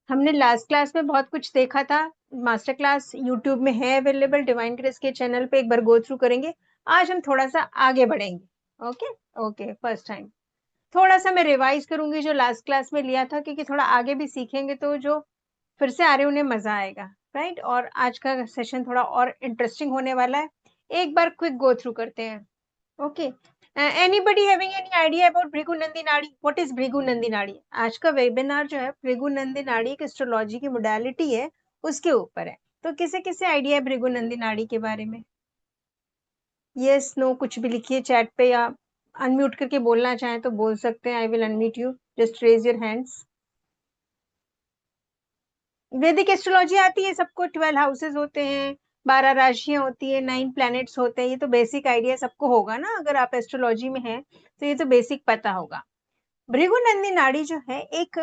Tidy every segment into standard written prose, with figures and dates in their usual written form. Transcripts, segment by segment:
हमने last class में बहुत कुछ देखा था। मास्टर क्लास यूट्यूब में है अवेलेबल, डिवाइन ग्रेस के चैनल पे, एक बार गो थ्रू करेंगे। आज हम थोड़ा सा आगे बढ़ेंगे। ओके। ओके, फर्स्ट टाइम थोड़ा सा मैं रिवाइज करूंगी जो लास्ट क्लास में लिया था, क्योंकि थोड़ा आगे भी सीखेंगे तो जो फिर से आ रहे उन्हें मजा आएगा। राइट, और आज का सेशन थोड़ा और इंटरेस्टिंग होने वाला है। एक बार क्विक गो थ्रू करते हैं। Okay, anybody having any idea about Bhrigu Nandi Nadi? What is Bhrigu Nandi नाड़ी? आज का वेबिनार जो है भृगु नंदी नाड़ी एक एस्ट्रोलॉजी की मोडालिटी है, उसके ऊपर है। तो किसे किसे आइडिया है भृगु नंदी नाड़ी के बारे में? यस नो कुछ भी लिखिए चैट पे, या अनम्यूट करके बोलना चाहें तो बोल सकते हैं। I will unmute you, just raise your hands. Vedic astrology आती है सबको? 12 हाउसेस होते हैं, 12 राशियां होती है, 9 प्लैनेट्स होते हैं। ये तो बेसिक आइडिया सबको होगा ना, अगर आप एस्ट्रोलॉजी में हैं तो ये तो बेसिक पता होगा। भृगुनंदी नाड़ी जो है एक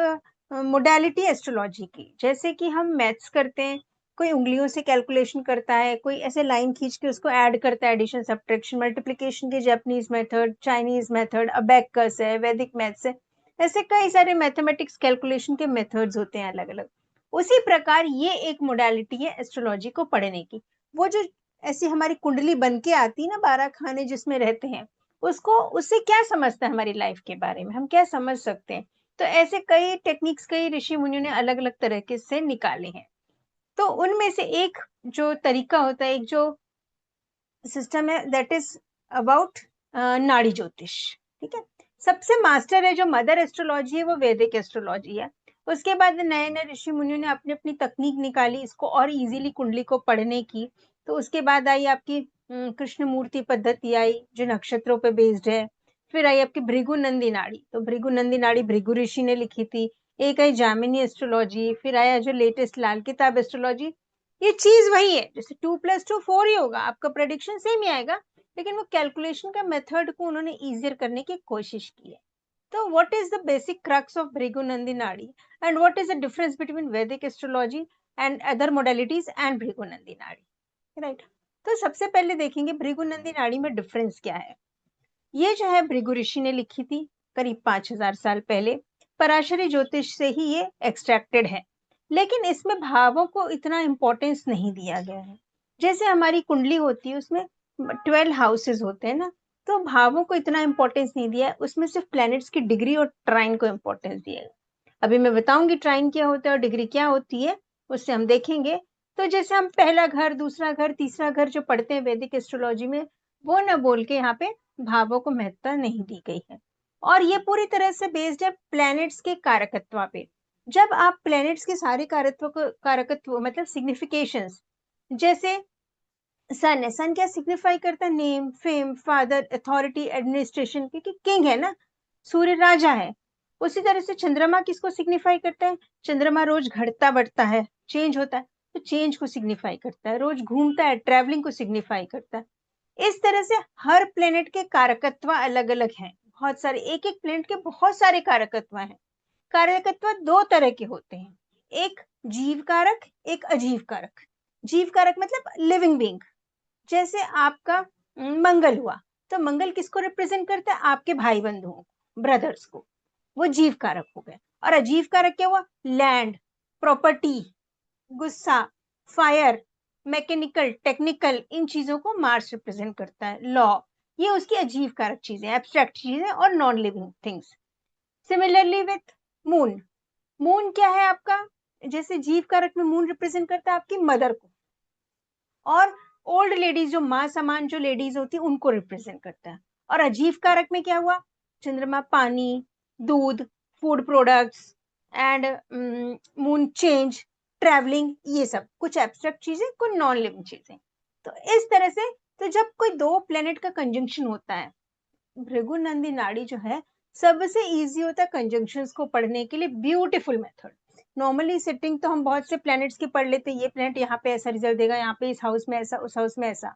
मोडालिटी एस्ट्रोलॉजी की, जैसे कि हम मैथ्स करते हैं, कोई उंगलियों से कैलकुलेशन करता है, कोई ऐसे लाइन खींच के उसको ऐड करता है, एडिशन सब्ट्रैक्शन मल्टीप्लिकेशन के Japanese method, Chinese method, abacus है, वैदिक मैथ्स है। ऐसे कई सारे मैथमेटिक्स कैलकुलेशन के मेथड्स होते हैं अलग अलग। उसी प्रकार ये एक मोडालिटी है एस्ट्रोलॉजी को पढ़ने की। वो जो ऐसी हमारी कुंडली बन के आती है ना, 12 खाने जिसमें रहते हैं, उसको, उससे क्या समझता है हमारी लाइफ के बारे में, हम क्या समझ सकते हैं। तो ऐसे कई टेक्निक्स कई ऋषि मुनियों ने अलग अलग तरह के से निकाले हैं। तो उनमें से एक जो तरीका होता है, एक जो सिस्टम है, दैट इज अबाउट नाड़ी ज्योतिष। ठीक है, सबसे मास्टर है जो मदर एस्ट्रोलॉजी है वो वैदिक एस्ट्रोलॉजी है। उसके बाद नए नए ऋषि मुनियों ने अपनी अपनी तकनीक निकाली इसको और इजीली कुंडली को पढ़ने की। तो उसके बाद आई आपकी कृष्ण मूर्ति पद्धति आई जो नक्षत्रों पे बेस्ड है। फिर आई आपकी भृगु नंदी नाड़ी, तो भृगु नंदी नाड़ी भृगु ऋषि ने लिखी थी। एक आई जामिनी एस्ट्रोलॉजी, फिर आया जो लेटेस्ट लाल किताब एस्ट्रोलॉजी। ये चीज वही है, जैसे 2+2 4 ही होगा, आपका प्रेडिक्शन सेम ही आएगा, लेकिन वो कैलकुलेशन का मेथड को उन्होंने इजियर करने की कोशिश की है। तो what is the basic crux of Bhrigu Nandi Nadi, and what is the difference between Vedic astrology and other modalities and Bhrigu Nandi Nadi? Right, तो सबसे पहले देखेंगे भृगु नंदी नाड़ी में डिफरेंस क्या है। ये जो है भृगु ऋषि ने लिखी थी करीब 5000 साल पहले। पराशरी ज्योतिष से ही ये एक्सट्रैक्टेड है, लेकिन इसमें भावों को इतना इंपॉर्टेंस नहीं दिया गया है। जैसे हमारी कुंडली होती है उसमें 12 हाउसेस होते हैं ना, तो भावों को इतना इंपॉर्टेंस नहीं दिया है, उसमें सिर्फ प्लैनेट्स की डिग्री और ट्राइन को इंपॉर्टेंस दिया है। अभी मैं बताऊंगी ट्राइन क्या होता है और डिग्री क्या होती है, उससे हम देखेंगे। तो जैसे हम पहला घर, दूसरा घर, तीसरा घर जो पढ़ते हैं वैदिक एस्ट्रोलॉजी में, वो न बोल के यहाँ पे भावों को महत्ता नहीं दी गई है। और ये पूरी तरह से बेस्ड है प्लैनेट्स के कारकत्व पे। जब आप प्लैनेट्स के सारे कारकत्व को, कारकत्व मतलब सिग्निफिकेशंस, जैसे सन है, सन क्या सिग्निफाई करता है? Name, fame, father, authority, administration, क्योंकि किंग है ना, सूर्य राजा है। उसी तरह से चंद्रमा किसको सिग्निफाई करता है? चंद्रमा रोज घटता बढ़ता है, चेंज होता है, तो चेंज को सिग्निफाई करता है। रोज घूमता है, ट्रेवलिंग को सिग्निफाई करता है। इस तरह से हर प्लेनेट के कारकत्व अलग अलग हैं, बहुत सारे, एक एक प्लेनेट के बहुत सारे कारकत्व हैं। कारकत्व दो तरह के होते हैं, एक जीव कारक, एक अजीव कारक। जीव कारक मतलब लिविंग बींग। जैसे आपका मंगल हुआ, तो मंगल किसको रिप्रेजेंट करता है? आपके भाई बंधुओं को, ब्रदर्स को, वो जीव कारक हो गए। और अजीव कारक क्या हुआ? लैंड, प्रॉपर्टी, गुस्सा, फायर, मैकेनिकल, टेक्निकल, इन चीजों को मार्स रिप्रेजेंट करता है। लॉ, ये उसकी अजीव कारक चीजें, एब्स्ट्रैक्ट चीजें और non living things. Similarly with moon, moon क्या है आपका? जैसे जीव कारक में मून रिप्रेजेंट करता है आपकी मदर को, और ओल्ड लेडीज जो माँ समान जो लेडीज होती है उनको रिप्रेजेंट करता है। और अजीव कारक में क्या हुआ? चंद्रमा पानी, दूध, food products, and moon change, travelling, ये सब कुछ एब्स्ट्रैक्ट चीजें, कुछ नॉन लिविंग चीजें। तो इस तरह से, तो जब कोई दो प्लेनेट का कंजंक्शन होता है, भृगु नंदी नाड़ी जो है सबसे इजी होता है कंजंक्शंस को पढ़ने के लिए, ब्यूटीफुल मेथड। नॉर्मली सिटिंग तो हम बहुत से प्लैनेट्स की पढ़ लेते हैं, ये प्लैनेट यहाँ पे ऐसा रिजल्ट देगा, यहाँ पे इस हाउस में ऐसा, उस हाउस में ऐसा।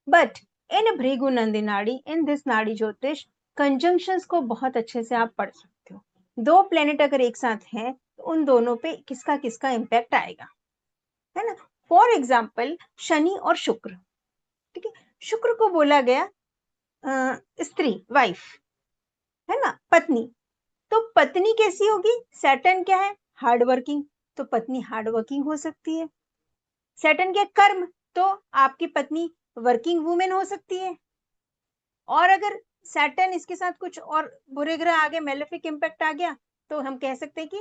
बट इन भृगु नंदी नाड़ी, इन दिस नाड़ी ज्योतिष, कंजंक्शंस को बहुत अच्छे से आप पढ़ सकते हो। दो प्लैनेट अगर एक साथ हैं तो उन दोनों पे किसका किसका इम्पैक्ट आएगा, है ना। फॉर एग्जाम्पल शनि और शुक्र। ठीक है, शुक्र को बोला गया स्त्री, वाइफ, है ना, पत्नी। तो पत्नी कैसी होगी? सैटर्न क्या है? हार्ड वर्किंग, तो पत्नी हार्ड वर्किंग हो सकती है। सैटर्न के कर्म, तो आपकी पत्नी वर्किंग वुमेन हो सकती है। और अगर सैटर्न इसके साथ कुछ और बुरे ग्रह आ गए, मेलेफिक इंपैक्ट आ गया, तो हम कह सकते हैं कि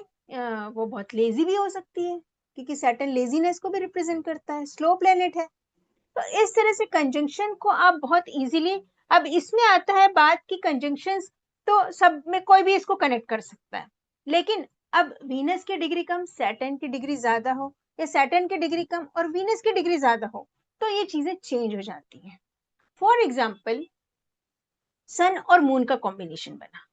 वो बहुत लेजी भी हो सकती है, क्योंकि सैटर्न लेजीनेस को भी रिप्रेजेंट करता है, स्लो प्लेनेट है। तो इस तरह से कंजंक्शन को आप बहुत इजीली, अब इसमें आता है बात की कंजंक्शंस तो सब में कोई भी इसको कनेक्ट कर सकता है, लेकिन अब वीनस की डिग्री कम, सैटर्न की डिग्री ज्यादा हो, या सैटर्न की डिग्री कम और वीनस की डिग्री ज्यादा हो, तो ये चीजें चेंज हो जाती हैं। फॉर एग्जाम्पल, सन और मून का कॉम्बिनेशन बना,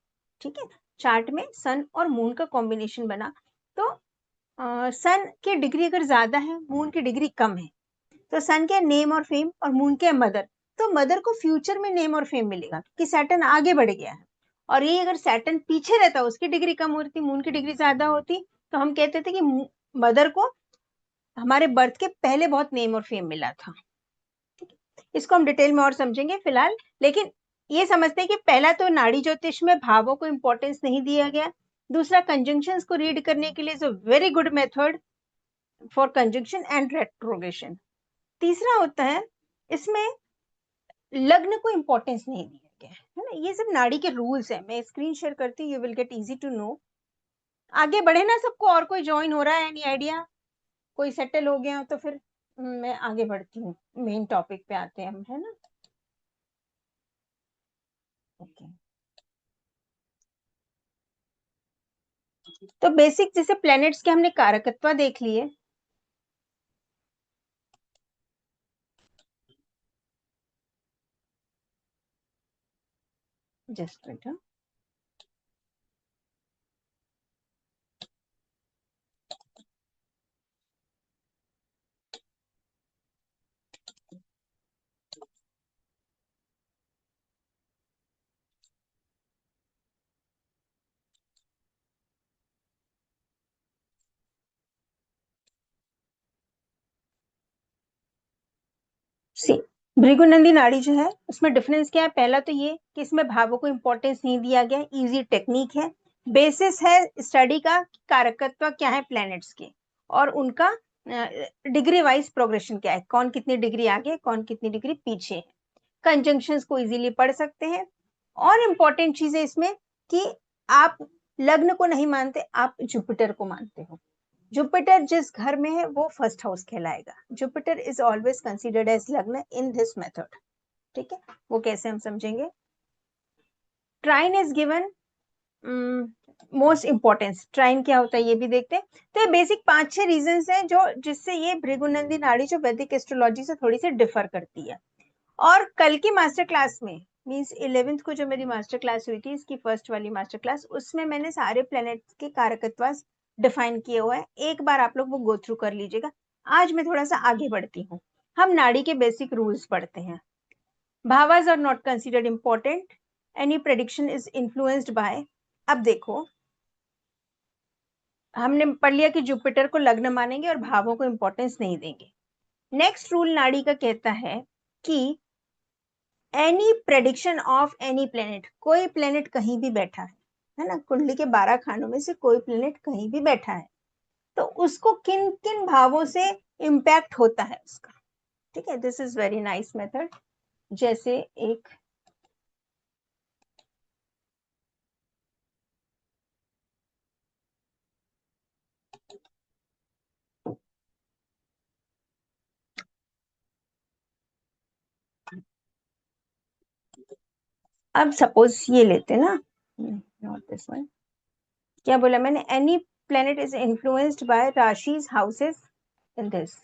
ठीक है, चार्ट में सन और मून का कॉम्बिनेशन बना, तो सन की डिग्री अगर ज्यादा है, मून की डिग्री कम है, तो सन के नेम और फेम और मून के मदर, तो मदर को फ्यूचर में नेम और फेम मिलेगा क्योंकि सैटर्न आगे बढ़ गया है। और ये अगर सैटर्न पीछे रहता, उसकी डिग्री कम होती, मून की डिग्री ज्यादा होती, तो हम कहते थे कि मदर को हमारे बर्थ के पहले बहुत नेम और फेम मिला था। इसको हम डिटेल में और समझेंगे फिलहाल, लेकिन ये समझते हैं कि पहला तो नाड़ी ज्योतिष में भावों को इंपॉर्टेंस नहीं दिया गया। दूसरा, कंजंक्शंस को रीड करने के लिए is a very good method for conjunction and retrogression. तीसरा होता है, इसमें लग्न को इंपॉर्टेंस नहीं दिया गया है ना, ये सब नाड़ी के रूल्स है। मैं स्क्रीन शेयर करती हूँ, you will get easy to know. आगे बढ़े ना सबको, और कोई ज्वाइन हो रहा है, एनी आइडिया? कोई सेटल हो गया तो फिर मैं आगे बढ़ती हूँ, मेन टॉपिक पे आते हैं हम, है ना। ओके, तो बेसिक जैसे प्लैनेट्स के हमने कारकत्वा देख लिए। जस्ट मिनट, सी भृगुनंदी नाड़ी जो है उसमें डिफरेंस क्या है? पहला तो ये कि इसमें भावों को इंपॉर्टेंस नहीं दिया गया, इजी टेक्निक है, बेसिस है स्टडी का, कारकत्व क्या है प्लैनेट्स के, और उनका डिग्री वाइज प्रोग्रेशन क्या है, कौन कितनी डिग्री आगे, कौन कितनी डिग्री पीछे है। कंजंक्शंस को इजीली पढ़ सकते हैं। और इम्पोर्टेंट चीज है इसमें कि आप लग्न को नहीं मानते, आप जुपिटर को मानते हो। जुपिटर जिस घर में है वो फर्स्ट हाउस कहलाएगा। Jupiter is always considered as lagna in this method, ठीक है। वो कैसे हम समझेंगे। ट्राइन इज गिवन मोस्ट इंपॉर्टेंस, ट्राइन क्या होता है ये भी देखते हैं। तो ये बेसिक 5-6 रीजन है जो जिससे ये भृगुनंदी नाड़ी जो वैदिक एस्ट्रोलॉजी से थोड़ी सी डिफर करती है। और कल की मास्टर क्लास में, मीन्स 11th को जो मेरी मास्टर क्लास हुई थी, इसकी फर्स्ट वाली मास्टर क्लास, उसमें मैंने सारे प्लैनेट्स के कारकत्व डिफाइन किए हुए हैं, एक बार आप लोग वो गो थ्रू कर लीजिएगा। आज मैं थोड़ा सा आगे बढ़ती हूँ, हम नाड़ी के बेसिक रूल्स पढ़ते हैं। Bhavas are not considered important, any prediction is influenced by. अब देखो, हमने पढ़ लिया कि जुपिटर को लग्न मानेंगे और भावों को इंपॉर्टेंस नहीं देंगे। नेक्स्ट रूल नाड़ी का कहता है कि any prediction of any planet, कोई प्लेनेट कहीं भी बैठा है ना, कुंडली के 12 खानों में से कोई प्लेनेट कहीं भी बैठा है, तो उसको किन किन भावों से इम्पैक्ट होता है उसका, ठीक है। This is very nice method. जैसे एक, अब सपोज ये लेते ना, नॉट दिस वन, क्या बोला मैंने, any planet is influenced by राशिज houses in this.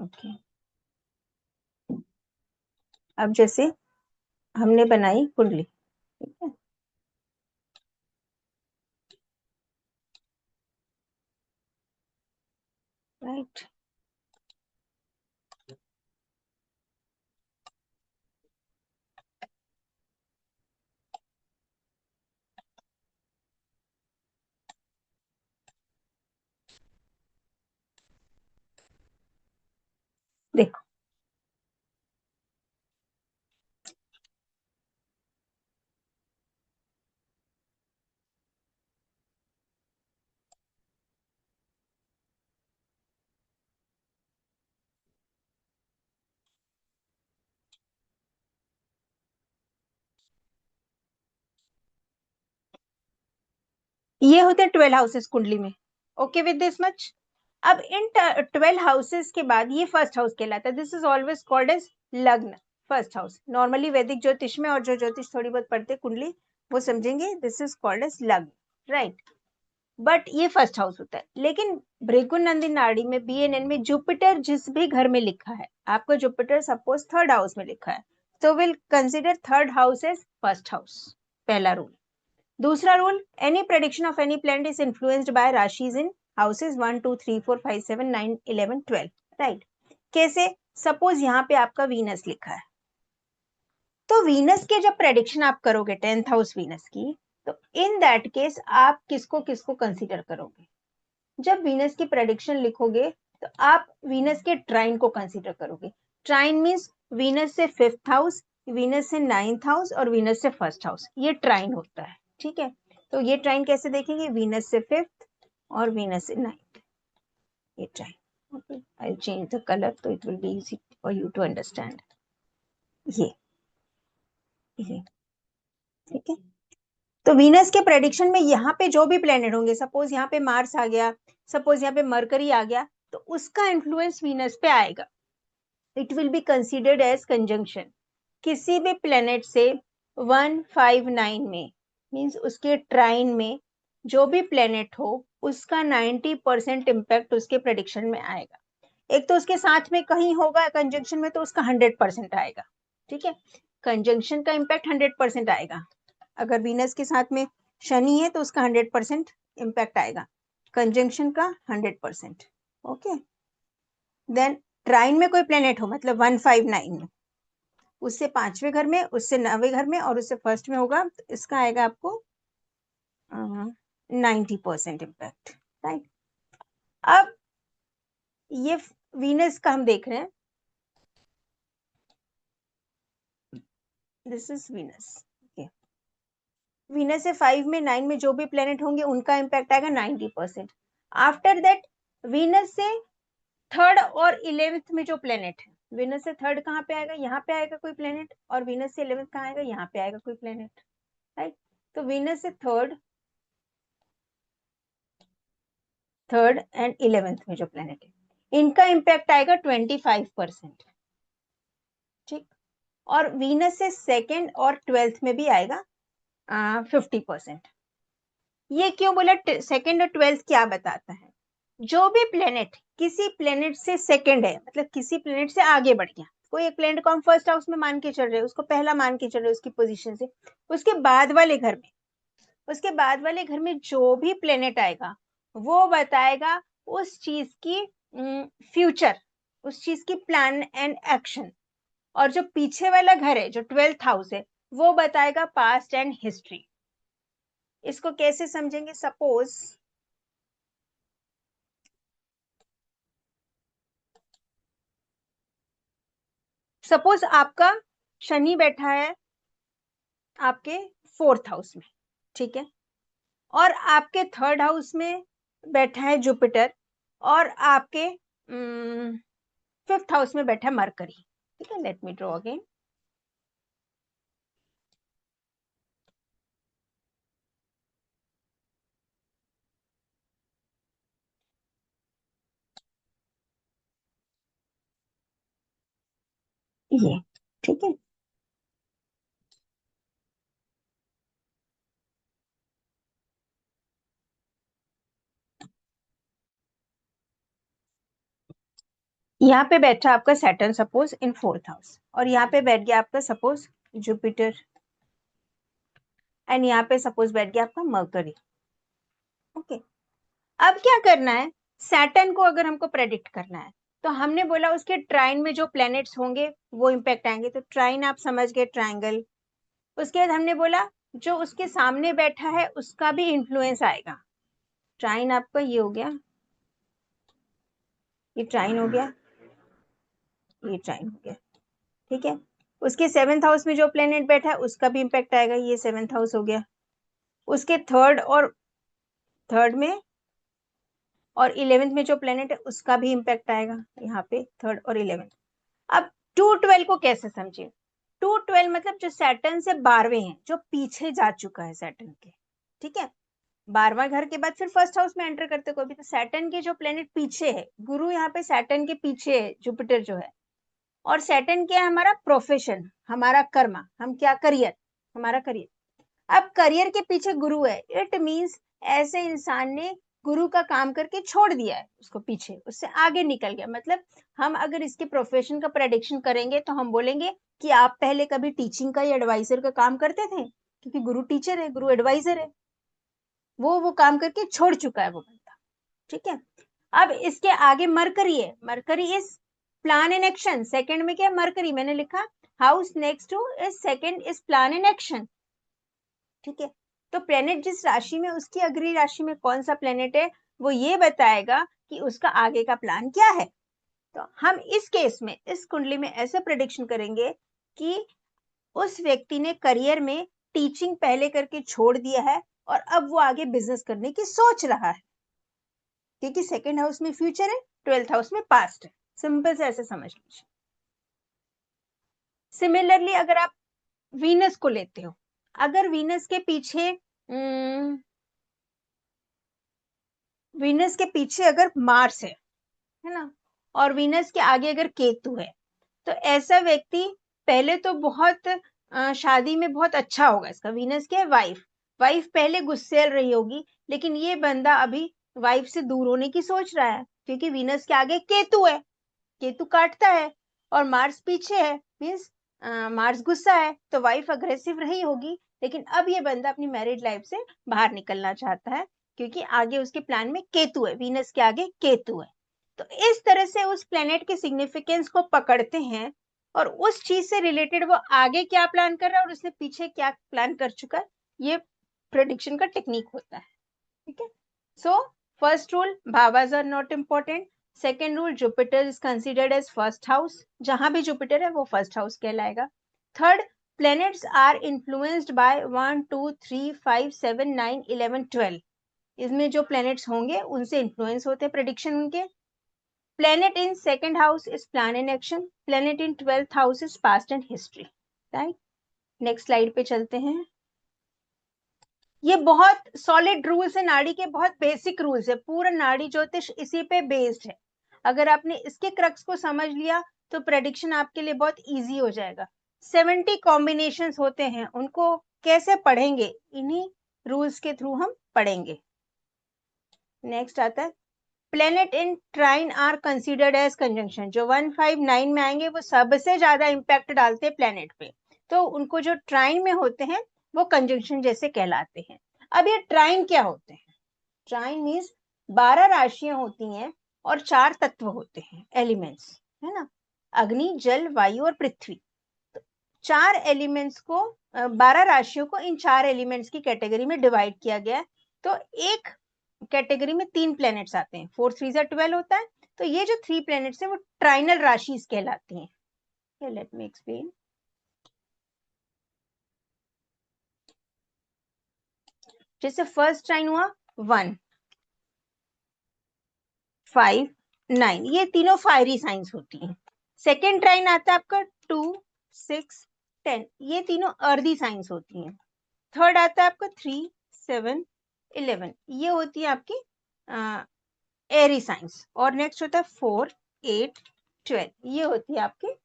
Okay, अब जैसे हमने बनाई कुंडली, ठीक है, राइट। देखो, ये होते हैं 12 हाउसेस कुंडली में। Okay with this much. अब इन 12 हाउसेस के बाद ये फर्स्ट हाउस कहलाता है। This is always called as lagna, first house. Normally वैदिक ज्योतिष में और जो ज्योतिष थोड़ी बहुत पढ़ते कुंडली वो समझेंगे दिस इज कॉल्ड एज लग्न, राइट। बट ये फर्स्ट हाउस होता है। लेकिन भृगुनंदी नाड़ी में BNN में जुपिटर जिस भी घर में लिखा है, आपको जुपिटर सपोज थर्ड हाउस में लिखा है, तो will consider third house as first house, पहला रूल। दूसरा रूल, any prediction of any planet is influenced by rashis in houses 1 2 3 4 5 7 9 11 12, right. कैसे? सपोज यहाँ पे आपका वीनस लिखा है, तो वीनस के जब प्रेडिक्शन आप करोगे 10th हाउस वीनस की, तो इन दैट केस आप किसको किसको कंसीडर करोगे? जब वीनस की प्रेडिक्शन लिखोगे तो आप वीनस के ट्राइन को कंसीडर करोगे। ट्राइन मींस वीनस से 5th हाउस, वीनस से 9th हाउस और वीनस से फर्स्ट हाउस, ये ट्राइन होता है, ठीक है। तो ये ट्राइन कैसे देखेंगे? वीनस से 5th और वीनस से 9th, ये trine. Okay, I change the colour तो it will be easy for you to understand. ये ठीक है। तो वीनस के प्रेडिक्शन में यहाँ पे जो भी प्लेनेट होंगे, सपोज यहाँ पे मार्स आ गया, सपोज यहाँ पे मरकरी आ गया, तो उसका इन्फ्लुएंस वीनस पे आएगा। It will be considered as conjunction. किसी भी प्लेनेट से 159 में, मींस उसके ट्राइन में जो भी प्लेनेट हो उसका 90% इम्पैक्ट उसके प्रेडिक्शन में आएगा। एक तो उसके साथ में कहीं होगा कंजंक्शन में, तो उसका 100% आएगा, ठीक है। कंजंक्शन का इम्पैक्ट 100% आएगा। अगर वीनस के साथ में शनि है तो उसका 100% इम्पैक्ट आएगा, कंजंक्शन का 100%। ओके, देन ट्राइन में कोई प्लेनेट हो, मतलब 159 में, उससे 5वें घर में, उससे 9वें घर में और उससे फर्स्ट में होगा, तो इसका आएगा आपको 90% इम्पैक्ट, राइट। अब ये वीनस का हम देख रहे हैं, दिस इज वीनस। वीनस से 5 में 9 में जो भी प्लेनेट होंगे उनका इम्पैक्ट आएगा 90%। आफ्टर दैट वीनस से थर्ड और 11th में जो प्लेनेट है, वीनस से थर्ड कहाँ पे आएगा? यहाँ पे आएगा कोई प्लेनेट, और वीनस से 11th कहाँ आएगा? यहाँ पे आएगा कोई प्लेनेट, राइट। तो वीनस से थर्ड एंड 11th में जो प्लेनेट है इनका इम्पैक्ट आएगा 25%, ठीक। और वीनस से सेकेंड और 12th में भी आएगा 50%। ये क्यों बोला? सेकेंड और 12th क्या बताता है? जो भी प्लेनेट किसी प्लेनेट से सेकेंड है, मतलब किसी प्लेनेट से आगे बढ़ गया, कोई एक प्लेनेट को हम फर्स्ट हाउस में मान के चल रहे हैं, उसको पहला मान के चल रहे हैं उसकी पोजीशन से, उसके बाद वाले घर में, उसके बाद वाले घर में जो भी प्लेनेट आएगा वो बताएगा उस चीज की फ्यूचर, उस चीज की प्लान एंड एक्शन। और जो पीछे वाला घर है, जो 12th हाउस है, वो बताएगा पास्ट एंड हिस्ट्री। इसको कैसे समझेंगे? सपोज आपका शनि बैठा है आपके 4th हाउस में, ठीक है, और आपके 3rd हाउस में बैठा है जुपिटर, और आपके 5th हाउस में बैठा है मरकरी, ठीक है। Let me draw again. ये ठीक है, यहाँ पे बैठा आपका Saturn suppose in 4th house, और यहाँ पे बैठ गया आपका सपोज जुपिटर, एंड यहाँ पे सपोज बैठ गया आपका मरकरी। ओके, अब क्या करना है? सैटर्न को अगर हमको प्रेडिक्ट करना है, तो हमने बोला उसके ट्राइन में जो प्लैनेट्स होंगे वो इम्पैक्ट आएंगे, तो ट्राइन आप समझ गए, ट्राइंगल। उसके बाद हमने बोला जो उसके सामने बैठा है उसका भी इन्फ्लुएंस आएगा। ट्राइन आपका ये हो गया, ये ट्राइन हो गया, ये ट्राइन हो गया, ठीक है। उसके 7th हाउस में जो प्लेनेट बैठा है उसका भी इम्पैक्ट आएगा, ये 7th हाउस हो गया। उसके थर्ड में और 11th में जो प्लेनेट है उसका भी इम्पैक्ट आएगा, यहाँ पे थर्ड और 11th। अब 212 को कैसे समझे? 212 मतलब जो सैटर्न से 12वें हैं, जो पीछे जा चुका है सैटर्न के, ठीक है। 12वां घर के बाद फिर फर्स्ट हाउस में एंटर करते कोई भी, तो सैटर्न के जो प्लेनेट पीछे है, गुरु यहाँ पे सैटर्न के पीछे है, जुपिटर जो है, और सैटर्न क्या है, हमारा प्रोफेशन, हमारा कर्मा, हम क्या, करियर, हमारा करियर। अब करियर के पीछे गुरु है, इट मींस ऐसे इंसान ने गुरु का काम करके छोड़ दिया है उसको पीछे, उससे आगे निकल गया। मतलब हम अगर इसके प्रोफेशन का प्रेडिक्शन करेंगे तो हम बोलेंगे कि आप पहले कभी टीचिंग का या एडवाइजर का काम करते थे, क्योंकि गुरु टीचर है, गुरु एडवाइजर है, वो काम करके छोड़ चुका है वो बंदा। ठीक है, अब इसके आगे मरकरी है, mercury is plan in action, second में क्या मरकरी, मैंने लिखा house next two is second is plan in action. ठीक है, तो प्लेनेट जिस राशि में, उसकी अग्रणी राशि में कौन सा प्लेनेट है, वो ये बताएगा कि उसका आगे का प्लान क्या है। तो हम इस केस में, इस कुंडली में ऐसे प्रेडिक्शन करेंगे कि उस व्यक्ति ने करियर में टीचिंग पहले करके छोड़ दिया है और अब वो आगे बिजनेस करने की सोच रहा है, क्योंकि सेकंड हाउस में फ्यूचर है, 12th हाउस में पास्ट है। सिंपल से ऐसे समझ लीजिए। सिमिलरली अगर आप वीनस को लेते हो, अगर वीनस के पीछे वीनस के पीछे अगर मार्स है ना, और वीनस के आगे अगर केतु है, तो ऐसा व्यक्ति पहले तो बहुत शादी में बहुत अच्छा होगा। इसका वीनस क्या है, वाइफ, वाइफ पहले गुस्सेल रही होगी, लेकिन ये बंदा अभी वाइफ से दूर होने की सोच रहा है, क्योंकि वीनस के आगे केतु है, केतु काटता है, और मार्स पीछे है, मीन्स मार्स गुस्सा है, तो वाइफ अग्रेसिव रही होगी। लेकिन अब ये बंदा अपनी मैरिड लाइफ से बाहर निकलना चाहता है, क्योंकि आगे उसके प्लान में केतु है, वीनस के आगे केतु है। तो इस तरह से उस प्लेनेट के सिग्निफिकेंस को पकड़ते हैं, और उस चीज से रिलेटेड वो आगे क्या प्लान कर रहा है और उसने पीछे क्या प्लान कर चुका है, ये प्रेडिक्शन का टेक्निक होता है। ठीक है, so first rule, bhavas are not important. Second rule, Jupiter is considered as first house, जहां भी जुपिटर है वो फर्स्ट हाउस कहलाएगा। Third, planets are influenced by 1 2 3 5 7 9 11 12, इसमें जो प्लैनेट्स होंगे उनसे इन्फ्लुएंस होते हैं प्रेडिक्शन उनके। Planet in second house is plan in action. Planet in 12th house is past and history. Right? Next slide पे चलते हैं। ये बहुत सॉलिड रूल्स है, नाड़ी के बहुत बेसिक रूल्स है, पूरा नाड़ी ज्योतिष इसी पे बेस्ड है। अगर आपने इसके क्रक्स को समझ लिया तो प्रेडिक्शन आपके लिए बहुत इजी हो जाएगा। 70 कॉम्बिनेशंस होते हैं, उनको कैसे पढ़ेंगे, इन्हीं रूल्स के थ्रू हम पढ़ेंगे। नेक्स्ट आता है, planet in trine are considered as conjunction, जो 1 5 9 में आएंगे वो सबसे ज्यादा इंपैक्ट डालते हैं प्लेनेट पे, तो उनको जो ट्राइन में होते हैं वो कंजंक्शन जैसे कहलाते हैं। अब ये ट्राइन क्या होते हैं, ट्राइन मीन्स 12 राशियां होती हैं और 4 तत्व होते हैं, एलिमेंट्स, है ना, अग्नि जल वायु और पृथ्वी। तो 4 एलिमेंट्स को, 12 राशियों को इन 4 एलिमेंट्स की कैटेगरी में डिवाइड किया गया है। तो एक कैटेगरी में 3 प्लैनेट्स आते हैं, 4 3 12 होता है। तो ये जो 3 प्लैनेट्स हैं वो ट्राइनल राशि कहलाती हैं। Let me explain. जैसे फर्स्ट ट्राइन हुआ 1 5 9, ये तीनों फायरी साइंस होती हैं। सेकेंड ट्राइन आता है आपका 2 6 10, ये तीनों अर्दी साइंस होती हैं। थर्ड आता है आपका 3 7 11, ये होती है आपकी एरी साइंस। और नेक्स्ट होता है 4 8 12, ये होती है आपकी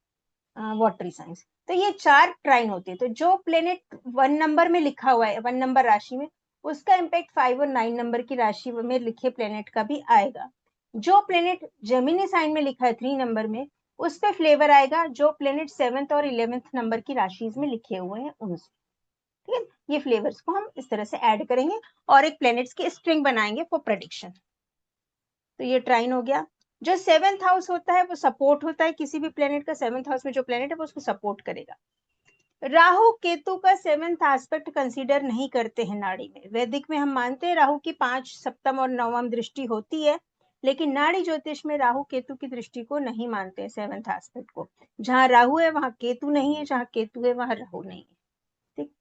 वाटरी साइंस। तो ये 4 ट्राइन होती है। तो जो प्लेनेट 1 नंबर में लिखा हुआ है, 1 नंबर राशि में, उसका इम्पैक्ट 5 और 9 नंबर की राशि में लिखे प्लेनेट का भी आएगा। जो प्लेनेट जेमिनी साइन में लिखा है 3 नंबर में, उस पे फ्लेवर आएगा जो प्लेनेट 7th और 11th नंबर की राशि में लिखे हुए हैं उनसे। ठीक है, ये फ्लेवर्स को हम इस तरह से ऐड करेंगे और एक प्लेनेट्स की स्ट्रिंग बनाएंगे फॉर प्रेडिक्शन। तो ये ट्राइन हो गया। जो 7th हाउस होता है वो सपोर्ट होता है किसी भी प्लेनेट का, 7th हाउस में जो प्लेनेट है वो उसको सपोर्ट करेगा। राहु केतु का 7th एस्पेक्ट कंसीडर नहीं करते हैं नाड़ी में। वैदिक में हम मानते हैं राहु की 5 सप्तम और 9वां दृष्टि होती है, लेकिन नाड़ी ज्योतिष में राहु केतु की दृष्टि को नहीं मानते हैं, 7th एस्पेक्ट को। जहां राहु है वहां केतु नहीं है, जहां केतु है वहां राहु नहीं है। ठीक,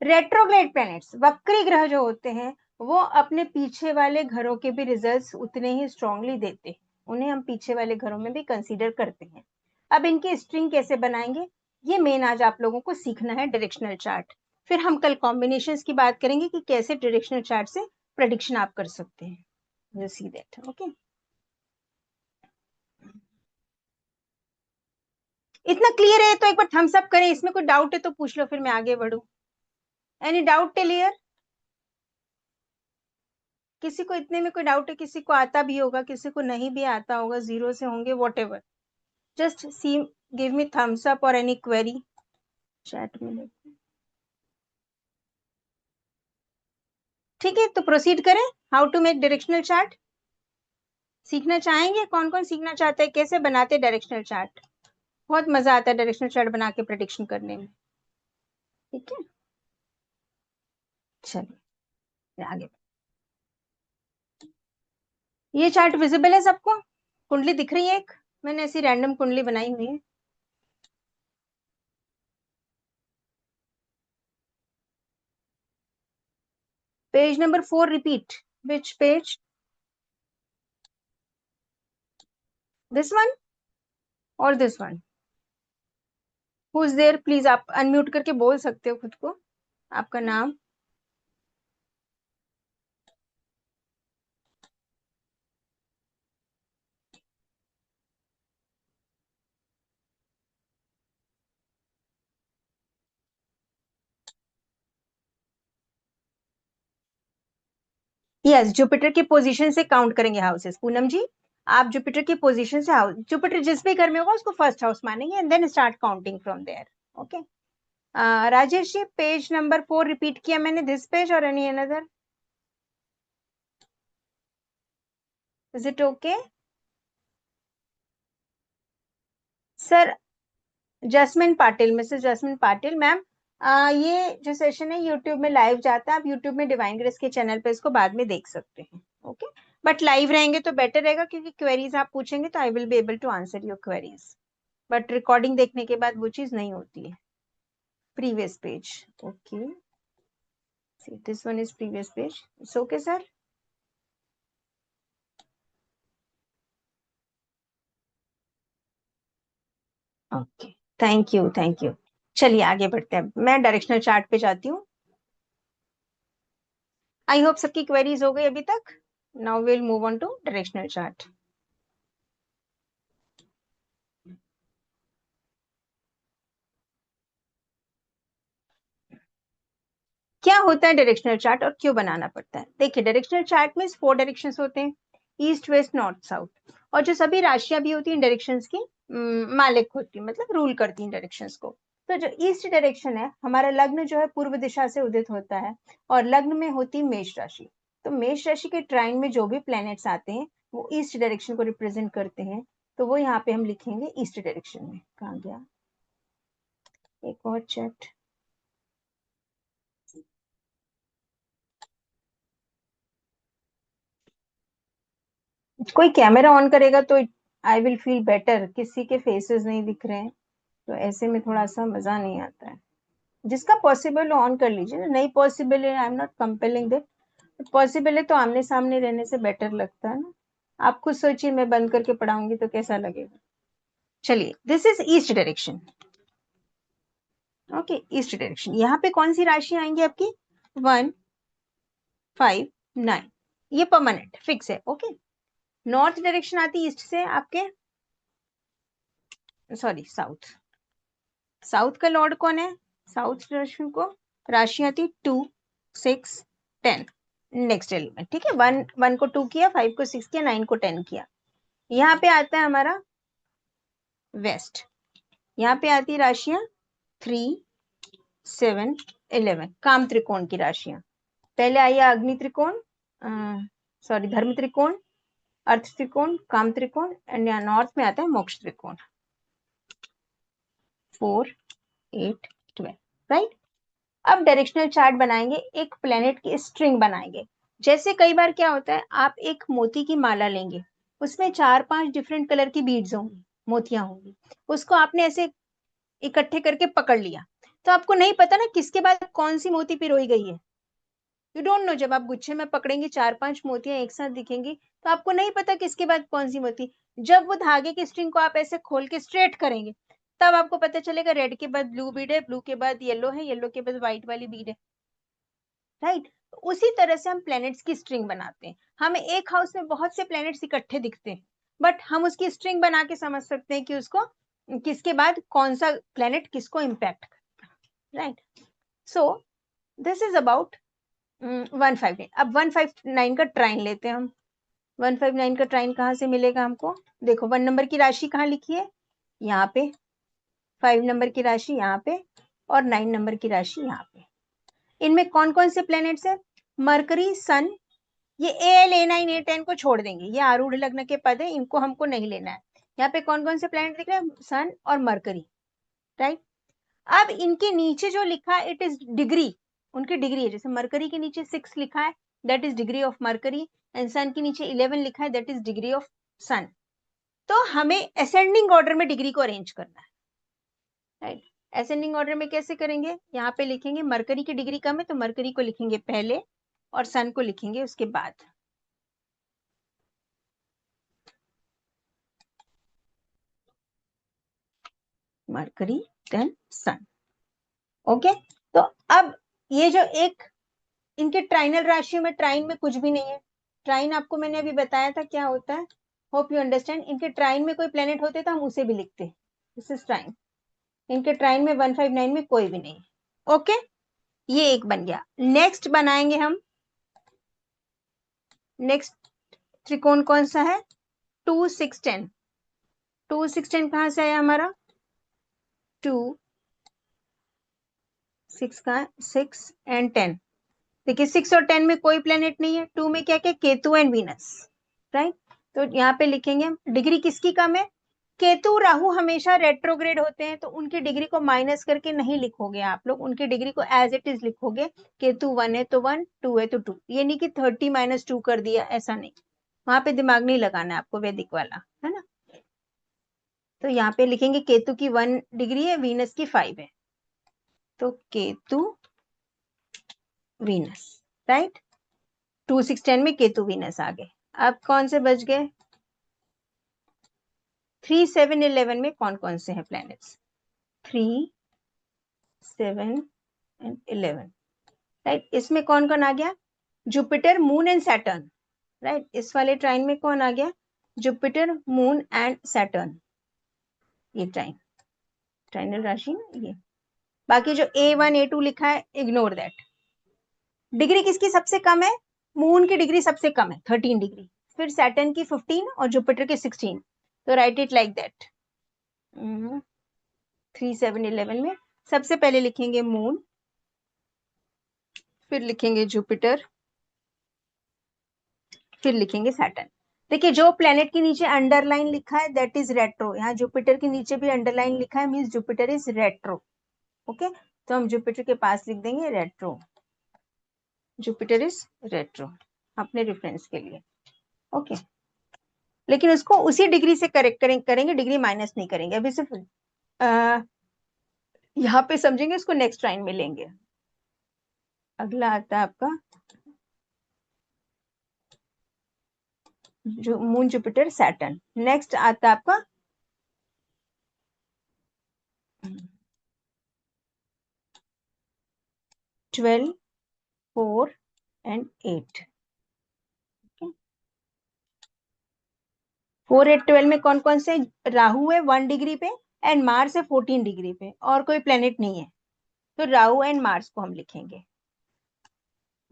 रेट्रोग्रेड प्लैनेट्स, वक्री ग्रह जो होते हैं, वो अपने पीछे वाले घरों के भी रिजल्ट्स उतने ही स्ट्रांगली देते हैं, उन्हें हम पीछे वाले घरों में भी कंसीडर करते हैं। अब इनकी स्ट्रिंग कैसे बनाएंगे, ये मेन आज आप लोगों को सीखना है, डायरेक्शनल चार्ट। फिर हम कल कॉम्बिनेशंस की बात करेंगे कि कैसे डायरेक्शनल चार्ट से प्रेडिक्शन आप कर सकते हैं. You see that. ओके, इतना क्लियर है तो एक बार थम्स अप करें. इसमें कोई डाउट है तो पूछ लो, फिर मैं आगे बढ़ू. Any doubt till here? किसी को इतने में कोई डाउट है? किसी को आता भी होगा, किसी को नहीं भी आता होगा, जीरो से होंगे, whatever. Just see, give me thumbs up और एनी क्वेरी चैट में. ठीक है, तो प्रोसीड करें. How to make directional chart सीखना चाहेंगे? कौन कौन सीखना चाहते हैं कैसे बनाते डायरेक्शनल चार्ट? बहुत मजा आता है डायरेक्शनल चार्ट बना के प्रेडिक्शन करने में. ठीक है, चलिए आगे. ये चार्ट विजिबल है सबको? कुंडली दिख रही है? एक मैंने ऐसी रैंडम कुंडली बनाई हुई है. Page number 4 repeat. Which page? This one और this one? Who is there? Please आप अनम्यूट करके बोल सकते हो खुद को, आपका नाम. यस, जुपिटर की पोजीशन से काउंट करेंगे हाउसेस. पूनम जी, आप जुपिटर की पोजीशन से हाउस, जुपिटर जिस भी घर में होगा उसको फर्स्ट हाउस मानेंगे and then start counting from there. Okay. Rajesh ji, page number 4 repeat किया मैंने. दिस पेज और any another? Is it okay sir? Jasmine Patil, Mrs Jasmine Patil ma'am, ये जो सेशन है यूट्यूब में लाइव जाता है. आप यूट्यूब में डिवाइन ग्रेस के चैनल पे इसको बाद में देख सकते हैं. ओके, बट लाइव रहेंगे तो बेटर रहेगा, क्योंकि क्वेरीज आप पूछेंगे तो I will be able to answer your queries. But recording देखने के बाद वो चीज नहीं होती है. Previous page. Okay, this one is previous page. It's okay sir. Okay, thank you thank you. चलिए आगे बढ़ते हैं. मैं डायरेक्शनल चार्ट पे जाती हूँ. आई होप सबकी क्वेरीज हो गई अभी तक. Now will move on to directional chart. क्या होता है डायरेक्शनल चार्ट और क्यों बनाना पड़ता है? देखिए, डायरेक्शनल चार्ट में 4 डायरेक्शंस होते हैं, ईस्ट वेस्ट नॉर्थ साउथ. और जो सभी राशियां भी होती हैं डायरेक्शंस की मालिक होती है, मतलब रूल करती हैं डायरेक्शंस को. तो जो ईस्ट डायरेक्शन है, हमारा लग्न जो है पूर्व दिशा से उदित होता है और लग्न में होती है मेष राशि. तो मेष राशि के ट्राइन में जो भी प्लैनेट्स आते हैं वो ईस्ट डायरेक्शन को रिप्रेजेंट करते हैं. तो वो यहाँ पे हम लिखेंगे ईस्ट डायरेक्शन में. कहाँ गया एक और चैट? कोई कैमरा ऑन करेगा तो आई विल फील बेटर. किसी के फेसेस नहीं दिख रहे हैं तो ऐसे में थोड़ा सा मजा नहीं आता है. जिसका पॉसिबल हो ऑन कर लीजिए ना. नहीं पॉसिबल है, I am not compelling that. Possible है तो आमने सामने रहने से बेटर लगता है ना. आप खुद सोचिए, मैं बंद करके पढ़ाऊंगी तो कैसा लगेगा. चलिए, this is east direction. Okay, east direction. यहाँ पे कौन सी राशि आएंगी आपकी? 1, 5, 9. ये परमानेंट फिक्स है. ओके. नॉर्थ डायरेक्शन आती ईस्ट से आपके, सॉरी साउथ. साउथ का लॉर्ड कौन है? साउथ डायरेक्शन को राशि आती 2, 6, 10. Next element. ठीक है, 1 1 को 2 किया, 5 को 6 किया, 9 को 10 किया. यहाँ पे आता है हमारा वेस्ट. यहाँ पे आती राशियां 3, 7, 11. काम त्रिकोण की राशियां. पहले आइए अग्नि त्रिकोण, सॉरी धर्म त्रिकोण, अर्थ त्रिकोण, काम त्रिकोण एंड यहाँ नॉर्थ में आता है मोक्ष त्रिकोण. 4, 8, 12. राइट. अब डायरेक्शनल चार्ट बनाएंगे, एक प्लेनेट की स्ट्रिंग बनाएंगे. जैसे कई बार क्या होता है, आप एक मोती की माला लेंगे, उसमें 4-5 डिफरेंट कलर की बीड्स होंगी, मोतियां होंगी. उसको आपने ऐसे इकट्ठे करके पकड़ लिया तो आपको नहीं पता ना किसके बाद कौन सी मोती पिरोई गई है. You don't know. जब आप गुच्छे में पकड़ेंगे 4-5 मोतियां एक साथ दिखेंगी तो आपको नहीं पता किसके बाद कौन सी मोती. जब वो धागे की स्ट्रिंग को आप ऐसे खोल के स्ट्रेट करेंगे तब आपको पता चलेगा रेड के बाद ब्लू बीड है, ब्लू के बाद येलो है, येलो के बाद व्हाइट वाली बीड है, राइट। उसी तरह से हम प्लैनेट्स की स्ट्रिंग बनाते हैं। हमें एक हाउस में बहुत से प्लैनेट्स इकट्ठे दिखते हैं, बट हम उसकी स्ट्रिंग बना के समझ सकते हैं कि उसको किसके बाद कौन सा प्लैनेट किसको इम्पैक्ट करता है, right. So this is about 159। अब 159 का ट्राइन लेते हैं हम। 159 का ट्राइन कहाँ से मिलेगा हमको? देखो 1 नंबर की राशि कहाँ लिखी है? यहाँ पे। 5 नंबर की राशि यहाँ पे, और 9 नंबर की राशि यहाँ पे। इनमें कौन कौन से प्लैनेट्स है? मरकरी, सन, ये A, L, A9, A10 को छोड़ देंगे, ये आरूढ़ लग्न के पद है, इनको हमको नहीं लेना है। यहाँ पे कौन कौन से प्लैनेट दिख रहे हैं? सन और मरकरी, राइट। अब इनके नीचे जो लिखा है इट इज डिग्री, उनकी डिग्री है। जैसे मरकरी के नीचे 6 लिखा है, that is degree of Mercury, and sun के नीचे 11 लिखा है, that is degree of sun. तो हमें असेंडिंग ऑर्डर में डिग्री को अरेंज करना है, राइट। असेंडिंग ऑर्डर में कैसे करेंगे? यहाँ पे लिखेंगे मरकरी की डिग्री कम है तो मरकरी को लिखेंगे पहले और सन को लिखेंगे उसके बाद। मरकरी देन सन, ओके। तो अब ये जो एक इनके ट्राइनल राशियों में, ट्राइन में कुछ भी नहीं है। ट्राइन आपको मैंने अभी बताया था क्या होता है, होप यू अंडरस्टैंड। इनके ट्राइन में कोई प्लेनेट होते तो हम उसे भी लिखते, दिस इज ट्राइन। इनके ट्राइन में 159 में कोई भी नहीं, ओके। ये एक बन गया। नेक्स्ट बनाएंगे हम, नेक्स्ट त्रिकोण कौन सा है? 2, 6, 10। 2, 6, 10 कहां से आया हमारा? 2, 6 का 6 एंड 10। देखिए 6 और 10 में कोई प्लेनेट नहीं है। 2 में क्या क्या? Ketu and Venus, right. तो यहाँ पे लिखेंगे हम डिग्री किसकी कम है? केतु राहु हमेशा रेट्रोग्रेड होते हैं, तो उनकी डिग्री को माइनस करके नहीं लिखोगे आप लोग, उनकी डिग्री को एज इट इज लिखोगे। केतु 1 है तो 1, 2 है तो 2। ये नहीं कि 30 - 2 कर दिया, ऐसा नहीं, वहां पे दिमाग नहीं लगाना है आपको, वैदिक वाला है ना। तो यहाँ पे लिखेंगे केतु की 1 डिग्री है, वीनस की 5 है, तो केतु वीनस, राइट। 2, 6, 10 में केतु वीनस आ गए। अब कौन से बच गए? 3, 7, 11 में कौन कौन से हैं प्लैनेट्स? 3, 7 and 11, right. इसमें कौन कौन आ गया? Jupiter, moon and Saturn, right. इस वाले ट्राइन में कौन आ गया? Jupiter, moon and Saturn. ये ट्राइन, ट्राइनल राशि ना ये। बाकी जो A1, A2 लिखा है, इग्नोर दैट। डिग्री किसकी सबसे कम है? मून की डिग्री सबसे कम है, 13 डिग्री, फिर सैटर्न की 15 और जुपिटर की 16। तो राइट इट लाइक दैट। 3, 7, 11 में सबसे पहले लिखेंगे मून, फिर लिखेंगे जुपिटर, फिर लिखेंगे सैटर्न। देखिए जो प्लेनेट के नीचे अंडरलाइन लिखा है दैट इज रेट्रो। यहाँ जुपिटर के नीचे भी अंडरलाइन लिखा है, means Jupiter is retro, okay. तो हम जुपिटर के पास लिख देंगे रेट्रो, जुपिटर इज रेट्रो, अपने रेफरेंस के लिए, ओके। लेकिन उसको उसी डिग्री से करेक्ट करेंगे, डिग्री माइनस नहीं करेंगे। अभी सिर्फ यहाँ पे समझेंगे, इसको नेक्स्ट लाइन में लेंगे। अगला आता है आपका जो मून, जुपिटर, सैटर्न। नेक्स्ट आता है आपका 12, 4 एंड 8। 4, 8, 12 में कौन कौन से? राहु है 1 डिग्री पे एंड मार्स है 14 डिग्री पे, और कोई प्लेनेट नहीं है, तो राहु एंड मार्स को हम लिखेंगे।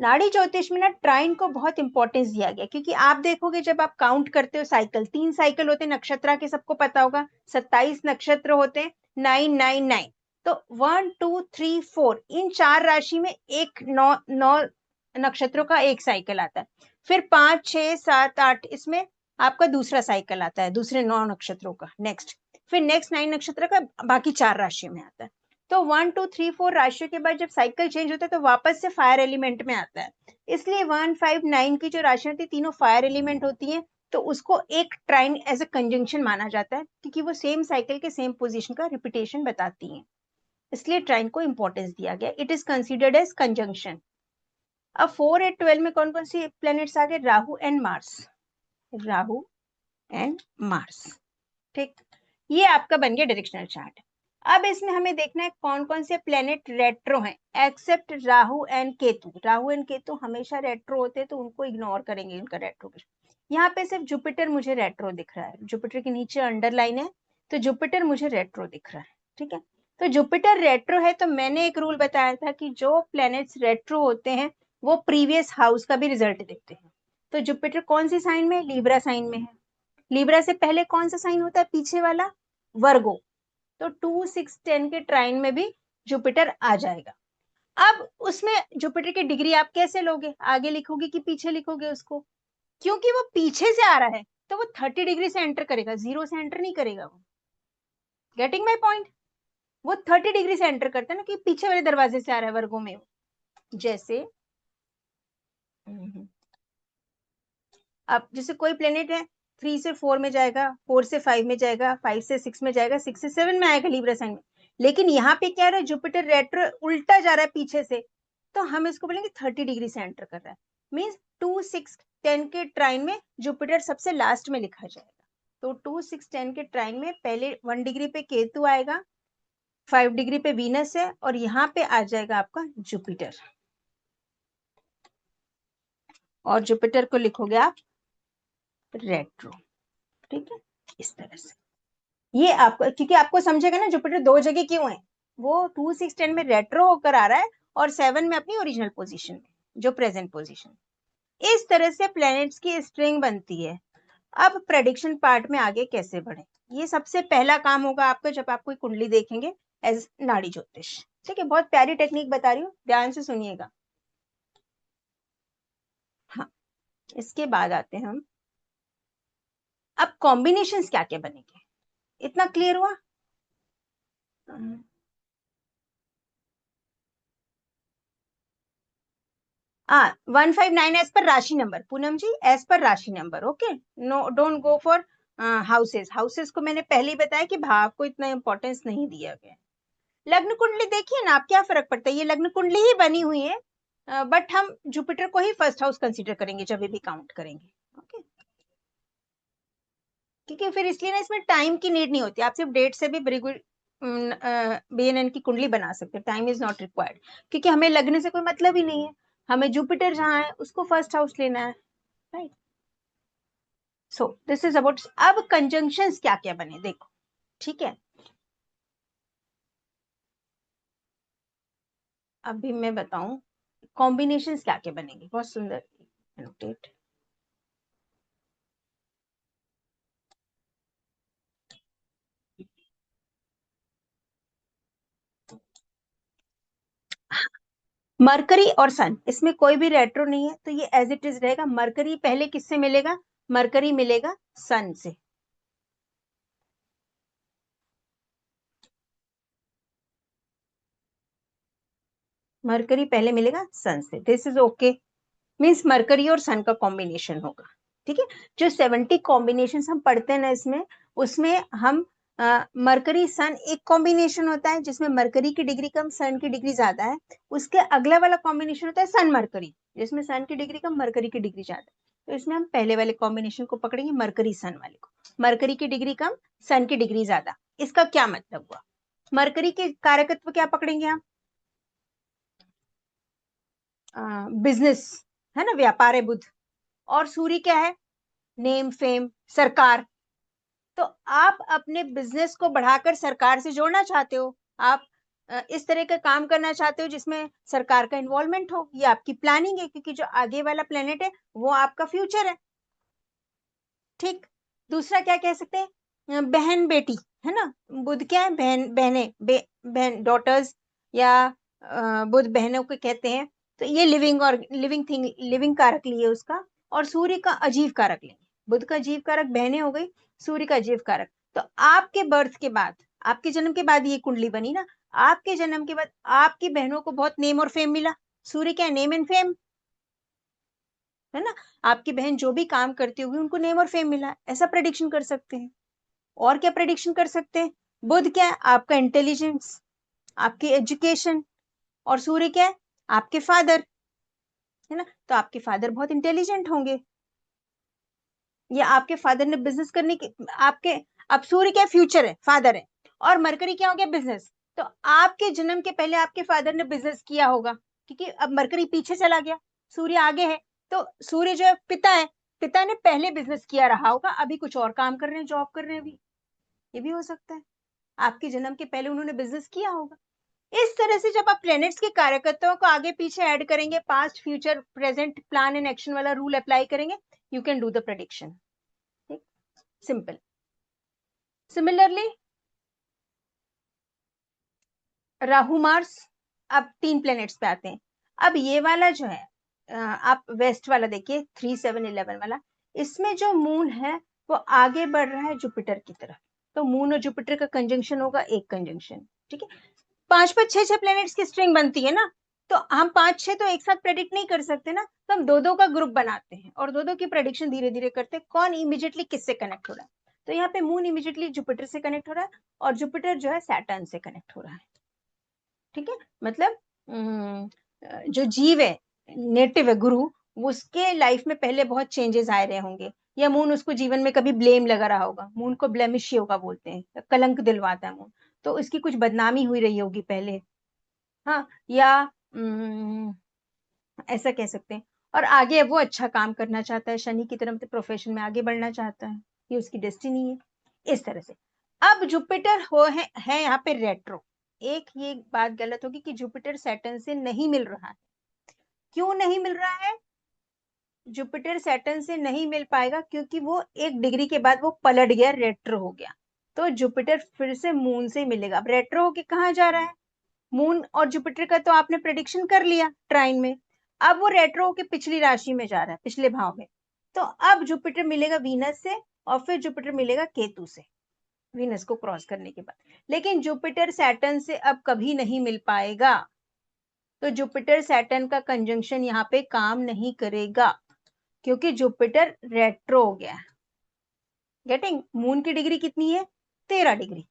नाड़ी ज्योतिष में ना ट्राइन को बहुत इंपॉर्टेंस दिया गया, क्योंकि आप देखोगे जब आप काउंट करते हो साइकिल, 3 साइकिल होते हैं नक्षत्र के, सबको पता होगा 27 नक्षत्र होते हैं, 9, 9, 9। तो 1, 2, 3, 4 इन 4 राशि में एक 9 नक्षत्रों का एक साइकिल आता है। फिर 5, 6, 7, 8 इसमें आपका दूसरा साइकिल आता है, दूसरे 9 नक्षत्रों का नेक्स्ट। फिर नेक्स्ट 9 नक्षत्र का बाकी 4 राशियों में आता है। तो 1, 2, 3, 4 राशियों के बाद जब साइकिल चेंज होता है तो वापस से फायर एलिमेंट में आता है। इसलिए 1, 5, 9 की जो राशियां थी तीनों फायर एलिमेंट होती है, तो उसको एक ट्राइन एज अ कंजंक्शन माना जाता है, क्योंकि वो सेम साइकिल के सेम पोजीशन का रिपीटेशन बताती हैं, इसलिए ट्राइन को इंपॉर्टेंस दिया गया। It is considered as conjunction. अब 4, 8, 12 में कौन कौन सी प्लैनेट्स आ गए? Rahu and Mars, Rahu and Mars, ठीक। ये आपका बन गया डायरेक्शनल चार्ट। अब इसमें हमें देखना है कौन कौन से प्लेनेट रेट्रो हैं, except Rahu and Ketu. Rahu and Ketu हमेशा रेट्रो होते हैं, तो उनको इग्नोर करेंगे उनका रेट्रो। यहाँ पे सिर्फ जुपिटर मुझे रेट्रो दिख रहा है, जुपिटर के नीचे अंडरलाइन है, तो जुपिटर मुझे रेट्रो दिख रहा है। ठीक है, तो जुपिटर रेट्रो है, तो मैंने एक रूल बताया था कि जो प्लैनेट्स रेट्रो होते हैं वो प्रीवियस हाउस का भी रिजल्ट देते हैं। तो जुपिटर कौन सी साइन में, लीब्रा साइन में है। लीब्रा से पहले कौन सा साइन होता है, पीछे वाला, वर्गो। तो 2, 6, 10 के ट्राइन में भी जुपिटर आ जाएगा। अब उसमें जुपिटर की डिग्री आप कैसे लोगे, आगे लिखोगे कि पीछे लिखोगे उसको, क्योंकि वो पीछे से आ रहा है तो वो 30 डिग्री से एंटर करेगा, 0 से एंटर नहीं करेगा वो। गेटिंग माई पॉइंट, वो 30 डिग्री से एंटर करता है ना, कि पीछे वाले दरवाजे से आ रहा है वर्गों में। जैसे अब जैसे कोई प्लेनेट है 3 से 4 में जाएगा, 4 से 5 में जाएगा, 5 से 6 में जाएगा, 6 से 7 में आएगा लीब्रा साइन में। लेकिन यहाँ पे क्या रहा है, जुपिटर रेट्रो उल्टा जा रहा है पीछे से, तो हम इसको बोलेंगे 30 डिग्री से एंटर कर रहा है। मीन्स 2, 6, 10 के ट्राइन में जुपिटर सबसे लास्ट में लिखा जाएगा। तो 2, 6, 10 के ट्राइन में पहले 1 डिग्री पे केतु आएगा, 5 डिग्री पे वीनस है, और यहाँ पे आ जाएगा आपका जुपिटर, और जुपिटर को लिखोगे आप रेट्रो। ठीक है, इस तरह से ये आपको, क्योंकि आपको समझेगा ना जुपिटर दो जगह क्यों है, वो 2, 6, 10 में रेट्रो होकर आ रहा है, और 7 में अपनी ओरिजिनल पोजीशन में, जो प्रेजेंट पोजीशन। इस तरह से प्लैनेट्स की स्ट्रिंग बनती है। अब प्रेडिक्शन पार्ट में आगे कैसे बढ़े, ये सबसे पहला काम होगा आपका जब आप कोई कुंडली देखेंगे एज नाड़ी ज्योतिष। ठीक है, बहुत प्यारी टेक्निक बता रही हूँ, ध्यान से सुनिएगा। हाँ, इसके बाद आते हैं हम, अब कॉम्बिनेशंस क्या क्या बनेंगे, इतना क्लियर हुआ। 159 as per rashi number, Poonam ji as per rashi number. Okay, no don't go for houses. Houses को मैंने पहले ही बताया कि भाव को इतना इंपॉर्टेंस नहीं दिया गया। लग्न कुंडली देखिए ना आप, क्या फर्क पड़ता है, ये लग्न कुंडली ही बनी हुई है, बट हम जुपिटर को ही फर्स्ट हाउस कंसीडर करेंगे जब भी काउंट करेंगे। ओके, क्योंकि फिर इसलिए ना इसमें टाइम की नीड नहीं होती, आप सिर्फ डेट से भी वेरी गुड BNN की कुंडली बना सकते हैं, टाइम इज नॉट रिक्वायर्ड, क्योंकि हमें लगने से कोई मतलब ही नहीं है, हमें जुपिटर जहां है उसको फर्स्ट हाउस लेना है, right. So this is about, अब कंजंक्शंस क्या क्या बने देखो। ठीक है, अभी मैं बताऊं कॉम्बिनेशंस क्या क्या बनेंगे, बहुत सुंदर नोटेट। मरकरी और सन, इसमें कोई भी रेट्रो नहीं है, तो ये एज इट इज रहेगा। मरकरी पहले किससे मिलेगा, मरकरी मिलेगा सन से। मरकरी पहले मिलेगा सन से, this is okay. Means mercury और सन का कॉम्बिनेशन होगा। ठीक है, जो 70 कॉम्बिनेशन हम पढ़ते हैं ना इसमें, उसमें हम मरकरी सन एक कॉम्बिनेशन होता है जिसमें मरकरी की डिग्री कम, सन की डिग्री ज्यादा है। उसके अगला वाला कॉम्बिनेशन होता है सन मरकरी, जिसमें सन की डिग्री कम, मरकरी की डिग्री ज्यादा है। तो इसमें हम पहले वाले कॉम्बिनेशन को पकड़ेंगे, मरकरी सन वाले को। मरकरी की डिग्री कम, सन की डिग्री ज्यादा, इसका क्या मतलब हुआ। मरकरी के कारकत्व क्या पकड़ेंगे हम, बिजनेस है ना, व्यापार है बुध। और सूर्य क्या है, नेम फेम, सरकार। तो आप अपने बिजनेस को बढ़ाकर सरकार से जोड़ना चाहते हो, आप इस तरह का काम करना चाहते हो जिसमें सरकार का इन्वॉल्वमेंट हो, ये आपकी प्लानिंग है, क्योंकि जो आगे वाला प्लेनेट है वो आपका फ्यूचर है। ठीक, दूसरा क्या कह सकते हैं, बहन बेटी, है ना। बुध क्या है, बहन, बहने, बहन, डॉटर्स, या बुध बहनों को कहते हैं। तो ये लिविंग और लिविंग थिंग, लिविंग कारक लिए उसका। और सूर्य का अजीव कारक लेंगे, बुध का अजीव कारक बहने हो गई, सूर्य का अजीव कारक। तो आपके बर्थ के बाद, आपके जन्म के बाद ये कुंडली बनी ना, आपके जन्म के बाद आपकी बहनों को बहुत नेम और फेम मिला। सूर्य क्या है, नेम एंड फेम, है ना। आपकी बहन जो भी काम करती होगी उनको नेम और फेम मिला, ऐसा प्रेडिक्शन कर सकते हैं। और क्या प्रेडिक्शन कर सकते हैं, बुध क्या है, आपका इंटेलिजेंस, आपकी एजुकेशन। और सूर्य क्या है, आपके फादर, है ना। तो आपके फादर बहुत इंटेलिजेंट होंगे, या आपके फादर ने बिजनेस करने की, आपके, अब सूर्य क्या फ्यूचर है, फादर है। और मरकरी क्या हो गया, बिजनेस। तो आपके जन्म के पहले आपके फादर ने बिजनेस किया होगा, क्योंकि अब मरकरी पीछे चला गया, सूर्य आगे है, तो सूर्य जो है पिता है, पिता ने पहले बिजनेस किया रहा होगा, अभी कुछ और काम कर रहे हैं, जॉब कर रहे हैं अभी, ये भी हो सकता है। आपके जन्म के पहले उन्होंने बिजनेस किया होगा। इस तरह से जब आप प्लैनेट्स के कार्यकर्ताओं को आगे पीछे ऐड करेंगे, past future present plan and action वाला रूल अप्लाई करेंगे, you can do the prediction. Simple. Similarly Rahu Mars, अब 3 प्लैनेट्स पे आते हैं। अब ये वाला जो है आप वेस्ट वाला देखिए 3 7 11 वाला, इसमें जो मून है वो आगे बढ़ रहा है जुपिटर की तरफ, तो मून और जुपिटर का कंजंक्शन होगा, एक कंजंक्शन, ठीक है। 5 5 6 6 प्लैनेट्स की स्ट्रिंग बनती है ना, तो हम 5 6 तो एक साथ प्रेडिक्ट नहीं कर सकते ना, तो हम दो दो का ग्रुप बनाते हैं और दो दो की प्रेडिक्शन धीरे धीरे करते हैं, कौन इमीडिएटली किससे कनेक्ट हो रहा है। तो यहाँ पे मून इमीडिएटली जुपिटर से कनेक्ट हो रहा है और जुपिटर जो है सैटर्न से कनेक्ट हो रहा है, ठीक है। मतलब जो जीव है, नेटिव है गुरु, उसके लाइफ में पहले बहुत चेंजेस आए रहे होंगे, या मून उसको जीवन में कभी ब्लेम लगा रहा होगा, मून को ब्लेमिश योगा बोलते हैं, कलंक दिलवाता है मून, तो उसकी कुछ बदनामी हुई रही होगी पहले, हाँ, या ऐसा कह सकते हैं। और आगे वो अच्छा काम करना चाहता है, शनि की तरफ से प्रोफेशन में आगे बढ़ना चाहता है, ये उसकी डेस्टिनी है, इस तरह से। अब जुपिटर है यहाँ पे रेट्रो। एक ये बात गलत होगी कि जुपिटर सैटर्न से नहीं मिल रहा है। क्यों नहीं मिल रहा है? जुपिटर सैटर्न से नहीं मिल पाएगा क्योंकि वो 1 डिग्री के बाद वो पलट गया, रेट्रो हो गया, तो जुपिटर फिर से मून से मिलेगा। अब रेट्रो होके कहाँ जा रहा है? मून और जुपिटर का तो आपने प्रेडिक्शन कर लिया ट्राइन में, अब वो रेट्रो होके पिछली राशि में जा रहा है, पिछले भाव में, तो अब जुपिटर मिलेगा वीनस से और फिर जुपिटर मिलेगा केतु से, वीनस को क्रॉस करने के बाद। लेकिन जुपिटर सैटर्न से अब कभी नहीं मिल पाएगा, तो जुपिटर सैटर्न का कंजंक्शन यहाँ पे काम नहीं करेगा क्योंकि जुपिटर रेट्रो हो गया है। गेटिंग? मून की डिग्री कितनी है? 13 डिग्री।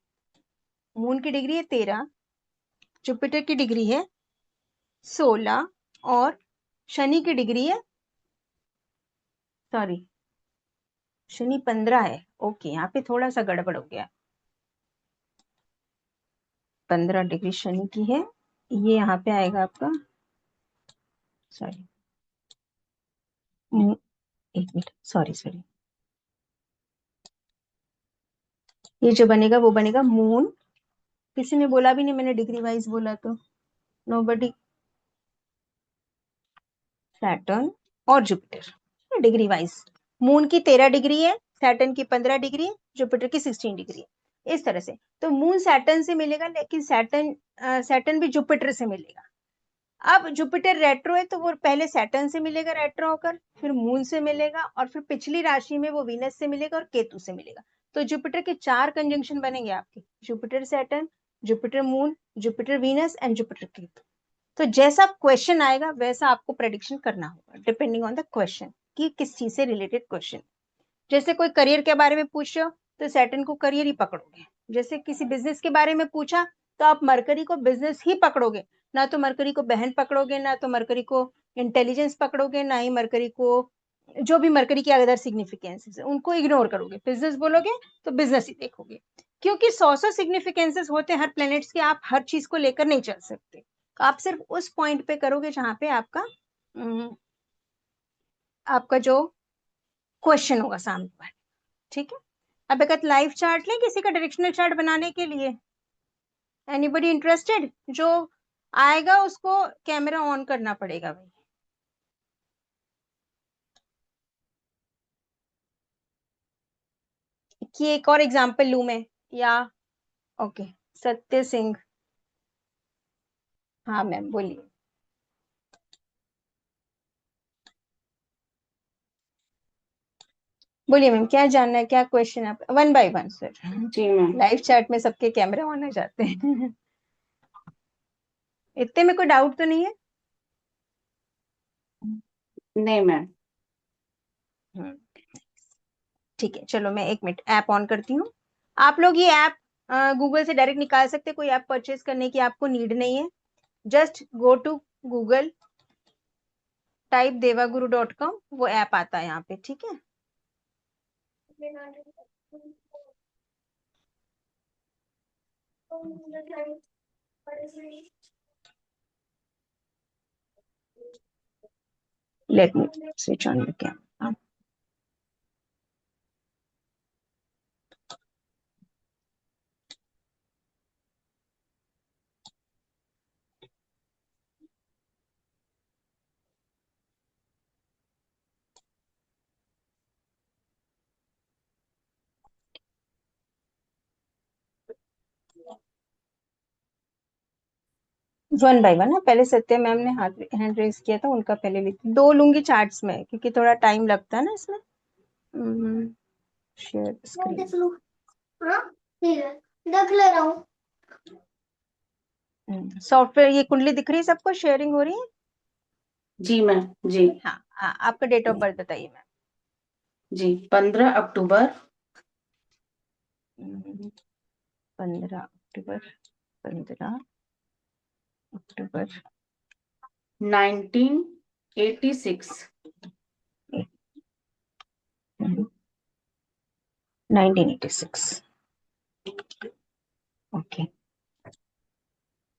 मून की डिग्री है 13, जुपिटर की डिग्री है 16 और शनि की डिग्री है, सॉरी शनि 15 है, ओके, यहाँ पे थोड़ा सा गड़बड़ हो गया। 15 डिग्री शनि की है, ये यहाँ पे आएगा आपका, सॉरी, एक मिनट, सॉरी सॉरी, ये जो बनेगा वो बनेगा मून, किसी ने बोला भी नहीं, मैंने डिग्री वाइज बोला तो, नोबडी, सैटर्न और जुपिटर डिग्री वाइज। मून की 13 डिग्री है, सैटर्न की 15 डिग्री, जुपिटर की 16 डिग्री, इस तरह से। तो मून सैटर्न से मिलेगा, लेकिन सैटर्न भी जुपिटर से मिलेगा। अब जुपिटर रेट्रो है तो वो पहले सैटर्न से मिलेगा रेट्रो होकर, फिर मून से मिलेगा और फिर पिछली राशि में वो वीनस से मिलेगा और केतु से मिलेगा। तो जुपिटर के 4 कंजंक्शन बनेंगे आपके, Jupiter Saturn, Jupiter moon, Jupiter Venus and Jupiter Ketu. तो जैसा क्वेश्चन आएगा वैसा आपको प्रेडिक्शन करना होगा, डिपेंडिंग ऑन द क्वेश्चन कि किस चीज से रिलेटेड क्वेश्चन। जैसे कोई करियर के बारे में पूछ रहे हो तो सैटर्न को करियर ही पकड़ोगे, जैसे किसी बिजनेस के बारे में पूछा तो आप मरकरी को बिजनेस ही पकड़ोगे, ना तो मरकरी को बहन पकड़ोगे, ना तो मरकरी को इंटेलिजेंस पकड़ोगे, ना ही मरकरी को जो भी मरकरी की अदर सिग्निफिकेंसेस है उनको इग्नोर करोगे, बिजनेस बोलोगे तो बिजनेस ही देखोगे, क्योंकि 100 सिग्निफिकेंसेस होते हैं हर प्लेनेट्स के, आप हर चीज को लेकर नहीं चल सकते, आप सिर्फ उस पॉइंट पे करोगे जहां पे आपका जो क्वेश्चन होगा सामने वाले, ठीक है। अब एक लाइव चार्ट लें किसी का डायरेक्शनल चार्ट बनाने के लिए, एनीबडी इंटरेस्टेड? जो आएगा उसको कैमरा ऑन करना पड़ेगा भाई। कि एक और एग्जांपल लूं मैं, या ओके, सत्य सिंह, हाँ मैम बोलिए। बोलिए मैम, क्या जानना है, क्या क्वेश्चन है? वन बाय वन सर, जी मैम। लाइव चैट में सबके कैमरे ऑन हो जाते हैं। इतने में कोई डाउट तो नहीं है? नहीं मैम। हम्म, ठीक है, चलो मैं 1 मिनट ऐप ऑन करती हूँ। आप लोग ये ऐप गूगल से डायरेक्ट निकाल सकते, कोई ऐप परचेज करने की आपको नीड नहीं है, just go to Google, type devaguru.com, वो ऐप आता है यहाँ पे, ठीक है। Let me switch on the camera. One by one ना, पहले सत्या मैम ने हाथ हैंड रेज किया था, उनका पहले लिखती, दो लूंगी चार्ट्स में क्योंकि थोड़ा टाइम लगता है ना इसमें। शेयर स्क्रीन देख ले रहा हूँ। सॉफ्टवेयर, ये कुंडली दिख रही है सबको, शेयरिंग हो रही है? जी मैम जी। हाँ हाँ, आपका डेट ऑफ बर्थ बताइए मैम। जी 15 October 15 October, 15 October 1986। 1986। Okay,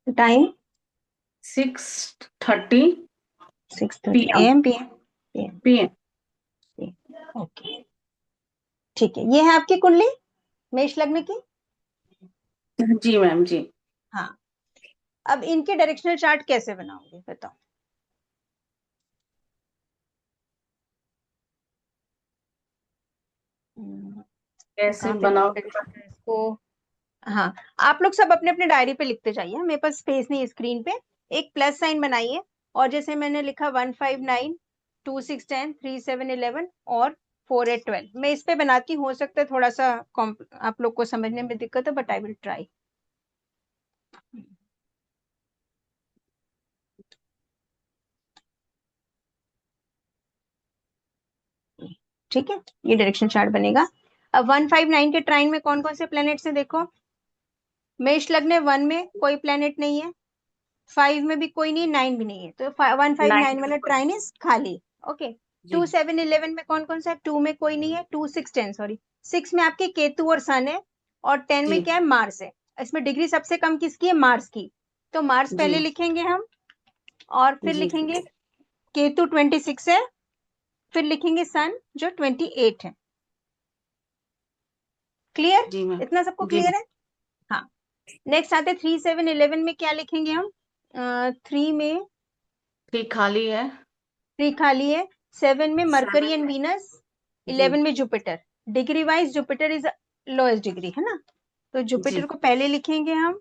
time 6:30 6:30 PM AM PM। PM। Okay ठीक है, ये है आपकी कुंडली मेष लग्न की। जी मैम जी। हाँ, अब इनके डायरेक्शनल चार्ट कैसे बनाओगे बताओ। कैसे कहाँ पे बनाओ? नोट करना है इसको? हाँ, आप लोग सब अपने अपने डायरी पे लिखते जाइए, मेरे पास स्पेस नहीं स्क्रीन पे। एक प्लस साइन बनाइए, और जैसे मैंने लिखा 159 2610 3711 और 4812, मैं इस पे बनाती हूँ, हो सकता है थोड़ा सा आप लोग को समझने में दिक्कत है, बट आई विल ट्राई। ठीक है, ये डायरेक्शन चार्ट बनेगा। अब 159 के ट्राइन में कौन कौन से प्लैनेट्स हैं देखो। मेष लग्न 1 में कोई प्लैनेट नहीं है, 5 में भी कोई नहीं, 9 भी नहीं है, तो 159 वाला 9। ट्राइन इज खाली। ओके। जी 2 7 11 में कौन कौन सा है? 2 में कोई नहीं है, 2 6 10 सॉरी, 6 में आपके केतु और सन है, और 10 में जी क्या है? मार्स है। इसमें डिग्री सबसे कम किसकी है? मार्स की। तो मार्स जी पहले लिखेंगे हम, और फिर जी लिखेंगे केतु 26 है, फिर लिखेंगे सन जो 28 है। क्लियर? जी मैम इतना सबको जी। क्लियर है? हाँ। नेक्स्ट आते 3 7 11 में क्या लिखेंगे हम? 3 में 3 खाली है। 3 खाली है, 7 में मरकरी 7 एंड में। वीनस, जी 11 में Jupiter. Degree wise Jupiter is lowest degree है ना, तो जी जुपिटर को पहले लिखेंगे हम,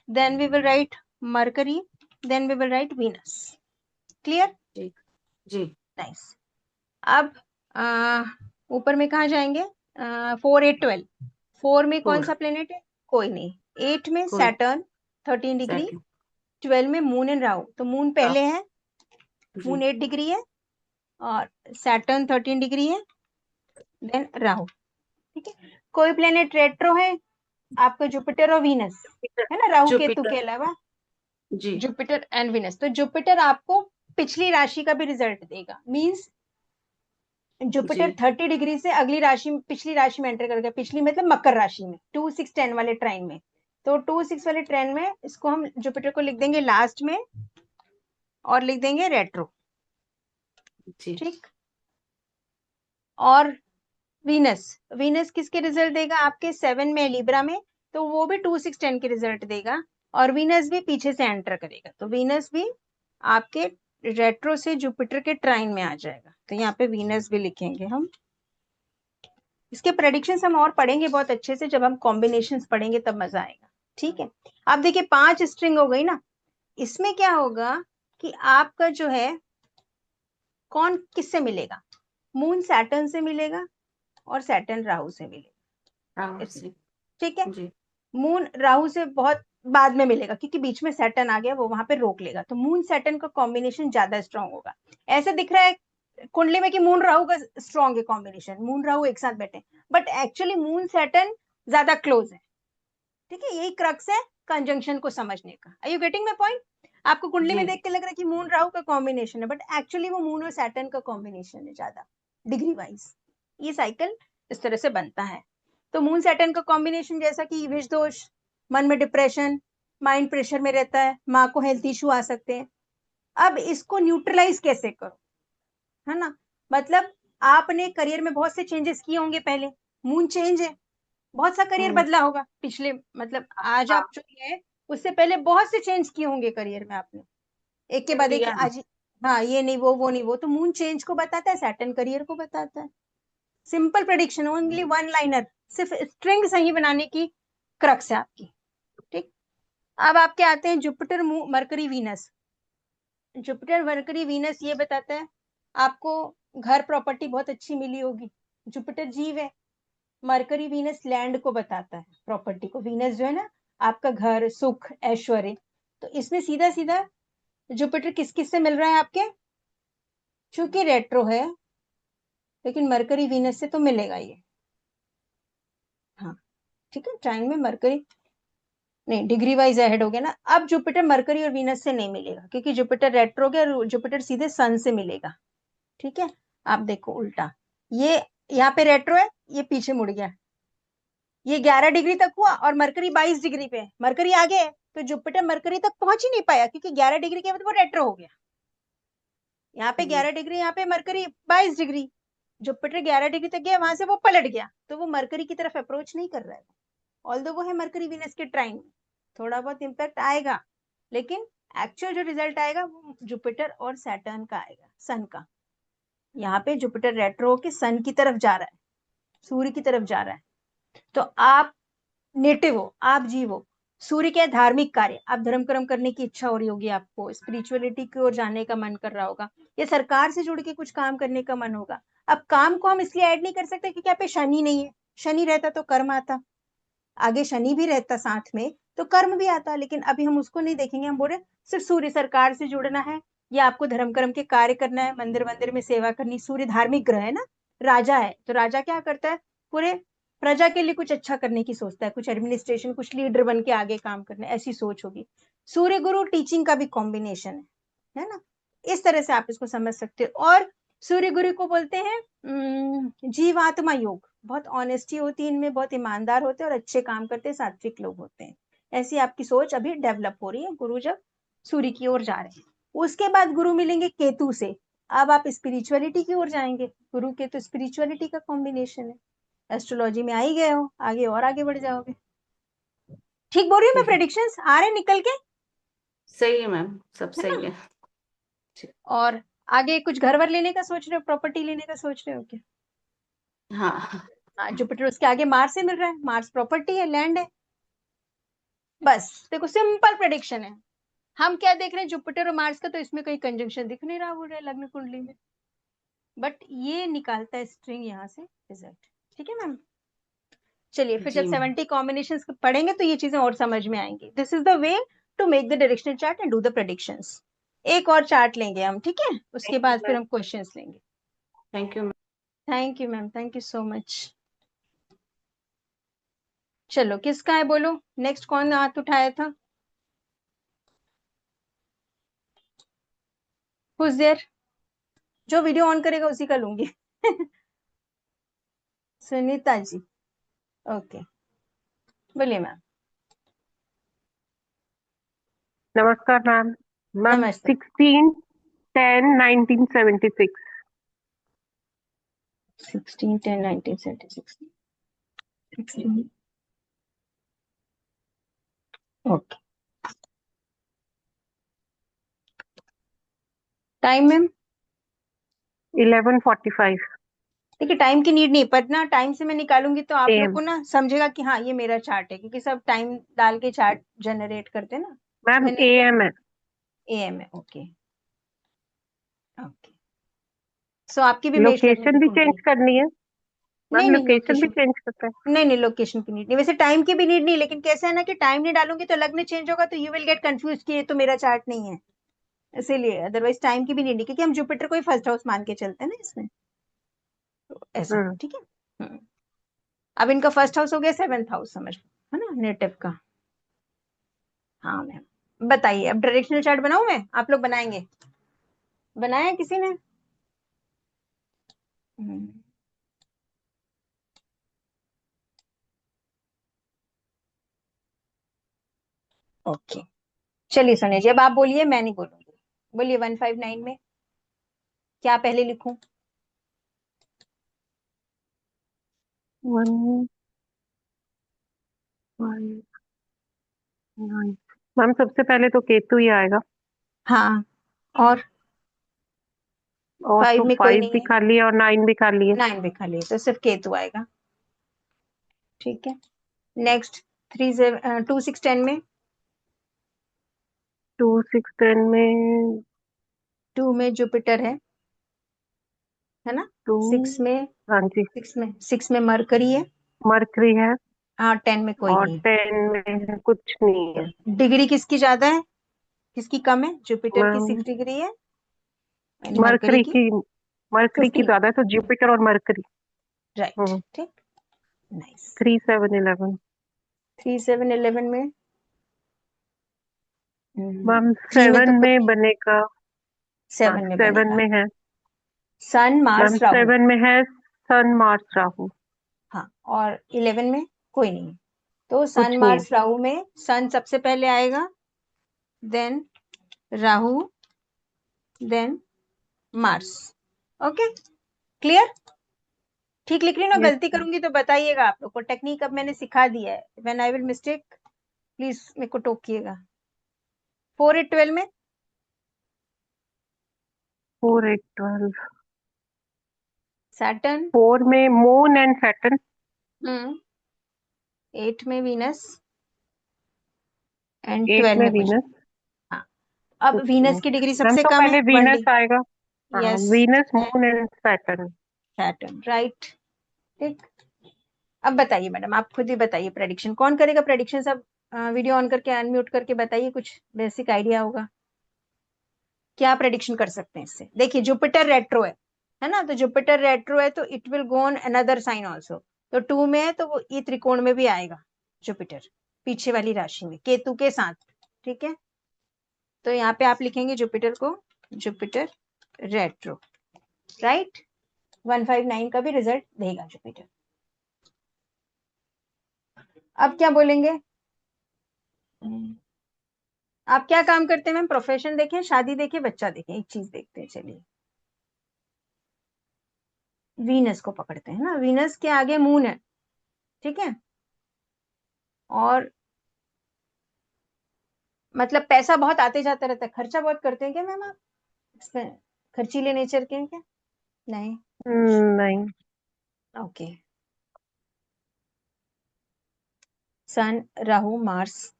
then we will write Mercury, then we will write Venus. Clear? जी जी नाइस। अब ऊपर में कहा जाएंगे? 4 8 12, 4 में कौन 4 सा प्लेनेट है? कोई नहीं। 8 में कोई। Saturn 13 degree, second. 12 में मून एंड राहु, तो मून पहले है, जी मून 8 डिग्री है, और सैटर्न 13 डिग्री है, देन राहु। ठीक है। कोई प्लेनेट रेट्रो है आपका? जुपिटर और वीनस जुपिटर। है ना, राहु केतु जुपिटर के अलावा। जी जुपिटर एंड वीनस, तो जुपिटर आपको पिछली राशि का भी रिजल्ट देगा, मींस जी जुपिटर 30 डिग्री से अगली राशि, पिछली राशि में एंटर कर गया, पिछली मतलब मकर राशि में, 2 6 10 वाले ट्रेन में। तो 2 6 वाले ट्रेन में इसको हम जुपिटर को लिख देंगे लास्ट में, और लिख देंगे रेट्रो। जी ठीक। और वीनस, वीनस किसके रिजल्ट देगा? आपके 7 में लिब्रा में, तो वो भी 2 6 10 के रिजल्ट देगा, और वीनस भी पीछे से एंटर करेगा, तो वीनस भी आपके रेट्रो से जुपिटर के ट्राइन में आ जाएगा, तो यहाँ पे वीनस भी लिखेंगे हम। इसके प्रेडिक्शंस हम और पढ़ेंगे बहुत अच्छे से, जब हम कॉम्बिनेशंस पढ़ेंगे तब मजा आएगा। ठीक है। अब देखिए 5 स्ट्रिंग हो गई ना, इसमें क्या होगा कि आपका जो है कौन किससे मिलेगा? मून सैटर्न से मिलेगा, और सैटर्न राहु से मिलेगा राहुल इसमें। से। ठीक है। जी मून राहु से बहुत बाद में मिलेगा, क्योंकि बीच में सैटर्न आ गया, वो वहां पे रोक लेगा, तो मून सैटर्न का कॉम्बिनेशन ज्यादा स्ट्रांग होगा। ऐसे दिख रहा है कुंडली में कि मून राहु का स्ट्रांग है कॉम्बिनेशन, मून राहु एक साथ बैठे, बट एक्चुअली मून सैटर्न ज्यादा क्लोज है। ठीक है, यही क्रक्स है कंजंक्शन को समझने का। Are you getting my point? आपको कुंडली में जी देख के लग रहा है कि मून राहु का कॉम्बिनेशन है, बट एक्चुअली वो मून और सैटर्न का कॉम्बिनेशन है ज्यादा, डिग्री वाइज। ये साइकिल इस तरह से बनता है। तो मून सैटर्न का कॉम्बिनेशन जैसा कि विष दोष, मन में डिप्रेशन, माइंड प्रेशर में रहता है, माँ को हेल्थ इशू आ सकते हैं। अब इसको न्यूट्रलाइज कैसे करो, है ना। मतलब आपने करियर में बहुत से चेंजेस किए होंगे पहले, मून चेंज है, बहुत सा करियर बदला होगा पिछले, मतलब आज हाँ, आप जो है उससे पहले बहुत से चेंज किए होंगे करियर में आपने, एक के बाद एक किया है। आज। हाँ, ये नहीं वो नहीं वो, तो मून चेंज को बताता है, सैटर्न करियर को बताता है। Simple prediction, only one liner, सिर्फ स्ट्रिंग सही बनाने की क्रक्स है आपकी। ठीक। अब आपके आते हैं Jupiter, mercury, Venus. Jupiter, mercury, Venus ये बताता है आपको घर प्रॉपर्टी बहुत अच्छी मिली होगी। जुपिटर जीव है, मरकरी वीनस लैंड को बताता है, प्रॉपर्टी को। वीनस जो है ना आपका घर, सुख, ऐश्वर्य। तो इसमें सीधा सीधा जुपिटर किस किस से मिल रहा है आपके, चूंकि रेट्रो है, लेकिन मरकरी वीनस से तो मिलेगा ये। हाँ, ठीक है, टाइम में मरकरी, नहीं डिग्री वाइज अहेड हो गया ना। अब जुपिटर मरकरी और वीनस से नहीं मिलेगा, क्योंकि जुपिटर रेट्रो गया और जुपिटर सीधे सन से मिलेगा। ठीक है। आप देखो उल्टा, ये यहाँ पे रेट्रो है, ये पीछे मुड़ गया, ये 11 डिग्री तक हुआ और मरकरी 22 डिग्री पे है, मरकरी आगे है, तो जुपिटर मरकरी तक पहुंच ही नहीं पाया, क्योंकि 11 डिग्री के बाद वो रेट्रो हो गया। यहाँ पे 11 डिग्री, यहाँ पे मरकरी 22 डिग्री, जुपिटर 11 डिग्री तक गया, वहां से वो पलट गया, तो वो मरकरी की तरफ अप्रोच नहीं कर रहा है। ऑल्दो वो है मरकरी वीनस के ट्राइन, थोड़ा बहुत इम्पैक्ट आएगा, लेकिन एक्चुअल जो रिजल्ट आएगा वो जुपिटर और सैटर्न का आएगा, सन का। यहाँ पे जुपिटर रेट्रो के सन की तरफ जा रहा है, सूर्य की तरफ जा रहा है। तो आप नेटिव हो, आप जीव हो, सूर्य के धार्मिक कार्य, आप धर्म कर्म करने की इच्छा हो रही होगी, आपको स्पिरिचुअलिटी की ओर जाने का मन कर रहा होगा, या सरकार से जुड़ के कुछ काम करने का मन होगा। अब काम को हम इसलिए ऐड नहीं कर सकते क्योंकि यहाँ पे शनि नहीं है, शनि रहता तो कर्म आता, आगे शनि भी रहता साथ में तो कर्म भी आता, लेकिन अभी हम उसको नहीं देखेंगे। हम बोल रहे सिर्फ सूर्य, सरकार से जुड़ना है, या आपको धर्म कर्म के कार्य करना है, मंदिर मंदिर में सेवा करनी। सूर्य धार्मिक ग्रह है ना, राजा है, तो राजा क्या करता है, पूरे प्रजा के लिए कुछ अच्छा करने की सोचता है, कुछ एडमिनिस्ट्रेशन, कुछ लीडर बन के आगे काम करना, ऐसी सोच होगी। सूर्य गुरु टीचिंग का भी कॉम्बिनेशन है ना। इस तरह से आप इसको समझ सकते हो। और सूर्य गुरु को बोलते हैं जीवात्मा योग, बहुत ऑनेस्टी होती है इनमें, बहुत ईमानदार होते हैं और अच्छे काम करते हैं, सात्विक लोग होते हैं। ऐसी आपकी सोच अभी डेवलप हो रही है, गुरु जब सूर्य की ओर जा रहे हैं। उसके बाद गुरु मिलेंगे केतु से, अब आप स्पिरिचुअलिटी की ओर जाएंगे, गुरु केतु स्पिरिचुअलिटी का कॉम्बिनेशन है। एस्ट्रोलॉजी में आ ही गए हो, आगे और आगे बढ़ जाओगे। ठीक बोल रही हूँ मैं, प्रेडिक्शंस आ रहे निकल के, सही है मैम, सब है सही ना। है। जी। और आगे कुछ घर वर लेने का सोच रहे हो, प्रॉपर्टी लेने का सोच रहे हो क्या। हाँ। हाँ, जुपिटर उसके आगे मार्स से मिल रहा है, मार्स प्रॉपर्टी है, लैंड है। बस देखो, सिंपल प्रेडिक्शन है। हम क्या देख रहे हैं, जुपिटर और मार्स का तो इसमें कोई कंजंक्शन दिख नहीं रहा बोल रहे लग्न कुंडली में, बट ये निकालता है स्ट्रिंग यहाँ से रिजल्ट। ठीक है मैम। चलिए फिर जब जी मैम। 70 कॉम्बिनेशन पढ़ेंगे तो ये चीजें और समझ में आएंगी। This is the way to make the directional chart and do the predictions. एक और चार्ट लेंगे हम, ठीक है, उसके थैंक यू बाद फिर मैम। हम क्वेश्चंस लेंगे। Thank you. Thank you ma'am, thank you so much. चलो किसका है बोलो, नेक्स्ट कौन हाथ उठाया था, हुज देयर, जो वीडियो ऑन करेगा उसी का लूंगी। सुनीता जी, ओके, बोलिए मैम। नमस्कार मैम। मैम नमस्ते। 16/10/1976। 16/10/1976। Okay, time ma'am. 11:45 देखिए टाइम की नीड नहीं, पर ना टाइम से मैं निकालूंगी तो आप लोग AM। को ना समझेगा कि हाँ ये मेरा चार्ट है, क्योंकि सब टाइम डाल के चार्ट जनरेट करते हैं ना। मैम मैंने AM है। एएम है, ओके ओके। सो आपकी भी मेष लग्न की लोकेशन भी कुंडली चेंज है। करनी है नहीं मैम, नहीं लोकेशन भी लोकेशन, चेंज करते हैं। नहीं नहीं लोकेशन की नीड नहीं, वैसे टाइम की भी नीड नहीं, लेकिन कैसे है ना कि टाइम नहीं डालूंगी तो लग्न चेंज होगा, तो यू विल गेट कंफ्यूज कि ये तो मेरा चार्ट नहीं है, इसीलिए। अदरवाइज टाइम की भी नीड नहीं, क्योंकि हम जुपिटर को ही फर्स्ट हाउस मान के चलते हैं ना इसमें, तो ऐसा। हम्म। ठीक है। अब इनका फर्स्ट हाउस हो गया 7th हाउस, समझ लो, है ना, नेटिव का। हाँ मैम, बताइए अब डायरेक्शनल चार्ट बनाऊं मैं, आप लोग बनाएंगे, बनाया है किसी ने। हम्म, ओके, चलिए सोनिया जी अब आप बोलिए, मैं नहीं बोलूंगी। बोलिए 159 में क्या पहले लिखूं? 159। मैम सबसे पहले तो केतु ही आएगा, हाँ, और और 5 तो में कोई 5 नहीं भी है, खाली है और 9 भी खाली है। 9 भी खाली है, तो सिर्फ केतु आएगा। ठीक है, नेक्स्ट 2 6 10 में 2 6 10 में 2 में जुपिटर है ना? 2, 6 में हाँ जी, 6 में मरकरी है। मरकरी है, हाँ, 10 में कोई और नहीं 10 में कुछ नहीं है। है। डिग्री किसकी ज्यादा है, किसकी कम है? जुपिटर की मैम 6 डिग्री है, यानी मरकरी मरकरी की की, मरकरी की 15। ज्यादा है, तो जुपिटर और मरकरी। राइट, हम्म। ठीक, नाइस। 3 7 11। 3 7 11 में मैम 3 में 7 तो कोई में नहीं, बनेगा। हाँ 7 में 7 बनेगा में है। सन मैम मार्स राहु। 7 में है सन मार्स राहु। हाँ, और 11 में कोई नहीं है, तो सन कुछ नहीं है। मार्स राहु में सन सबसे पहले आएगा, then Rahu, then Mars. Okay, clear? ठीक लिख रही हूँ ना? यस गलती मैम। करूंगी तो बताइएगा, आप लोग को टेक्निक अब मैंने सिखा दिया है। When I will mistake please मेरे को टोकिएगा। 4 8 12 में 4 8 12। सैटर्न। 4 में मून एंड सैटर्न। 8 में वीनस, एंड 8 12 में में कुछ वीनस। नहीं। हाँ, अब कुछ वीनस नहीं। की डिग्री मैम सबसे तो कम है, पहले 1 D। वीनस आएगा। हाँ, yes, Venus moon and Saturn. Saturn, right, ठीक। अब बताइए मैडम, आप खुद ही बताइए, प्रेडिक्शन कौन करेगा? प्रेडिक्शन सब वीडियो ऑन करके अनम्यूट करके बताइए, कुछ बेसिक आइडिया होगा क्या प्रेडिक्शन कर सकते हैं इससे। देखिए जुपिटर रेट्रो है ना? तो जुपिटर रेट्रो है तो it will go on another sign also. तो 2 में है तो वो ये त्रिकोण में भी आएगा जुपिटर, पीछे वाली राशि में केतु के साथ। ठीक है, तो यहाँ पे आप लिखेंगे जुपिटर को, जुपिटर रेट्रो, राइट। 159 का भी रिजल्ट देगा जुपिटर। अब क्या बोलेंगे? आप क्या काम करते हैं मैम? प्रोफेशन देखें, शादी देखें, बच्चा देखें? एक चीज देखते हैं, चलिए। वीनस को पकड़ते हैं ना, वीनस के आगे मून है, ठीक है। और मतलब पैसा बहुत आते जाते रहता है, खर्चा बहुत करते हैं क्या मैम आप? इसमें खर्चीले नेचर के हैं क्या? नहीं, नहीं। Okay. Sun, Rahu, Mars,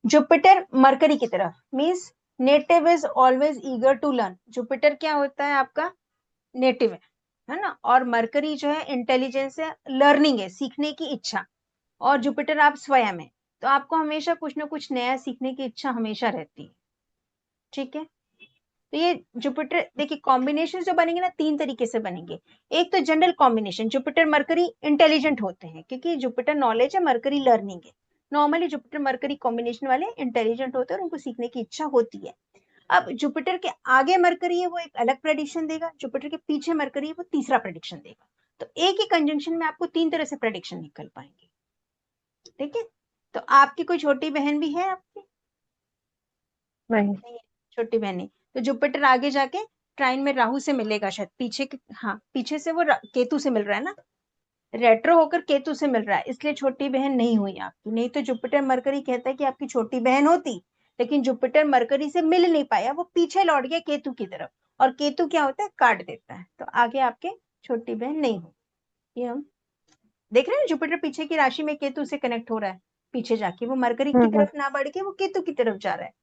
Jupiter Mercury की तरफ, means native is always eager to learn. Jupiter क्या होता है आपका? नेटिव है ना? और मरकरी जो है इंटेलिजेंस है, लर्निंग है, सीखने की इच्छा। और जुपिटर आप स्वयं है, तो आपको हमेशा कुछ ना कुछ नया सीखने की इच्छा हमेशा रहती है। ठीक है, तो ये जुपिटर देखिए कॉम्बिनेशन जो बनेंगे ना, 3 तरीके से बनेंगे। एक तो general combination, Jupiter mercury intelligent होते हैं क्योंकि जुपिटर नॉलेज है, मरकरी लर्निंग है। नॉर्मली जुपिटर मरकरी कॉम्बिनेशन वाले इंटेलिजेंट होते हैं और उनको सीखने की इच्छा होती है। अब जुपिटर के आगे मरकरी है, वो एक अलग प्रेडिक्शन देगा। जुपिटर के पीछे मरकरी है, वो तीसरा प्रेडिक्शन देगा। तो एक ही कंजंक्शन में आपको 3 तरह से प्रेडिक्शन निकल पाएंगे। ठीक है, तो आपकी कोई छोटी बहन भी है आपकी? नहीं। नहीं है, छोटी बहन नहीं। तो जुपिटर आगे जाके ट्राइन में राहु से मिलेगा शायद, हाँ पीछे से वो केतु से मिल रहा है ना, रेट्रो होकर केतु से मिल रहा है, इसलिए छोटी बहन नहीं हुई आपकी। नहीं तो जुपिटर मरकरी कहता है कि आपकी छोटी बहन होती, लेकिन जुपिटर मरकरी से मिल नहीं पाया, वो पीछे लौट गया केतु की तरफ। और केतु क्या होता है? काट देता है, तो आगे आपके छोटी बहन नहीं हो। ये हम देख रहे हैं, जुपिटर पीछे की राशि में केतु से कनेक्ट हो रहा है, पीछे जाके वो मरकरी की हम्म। तरफ ना बढ़ के वो केतु की तरफ जा रहा है।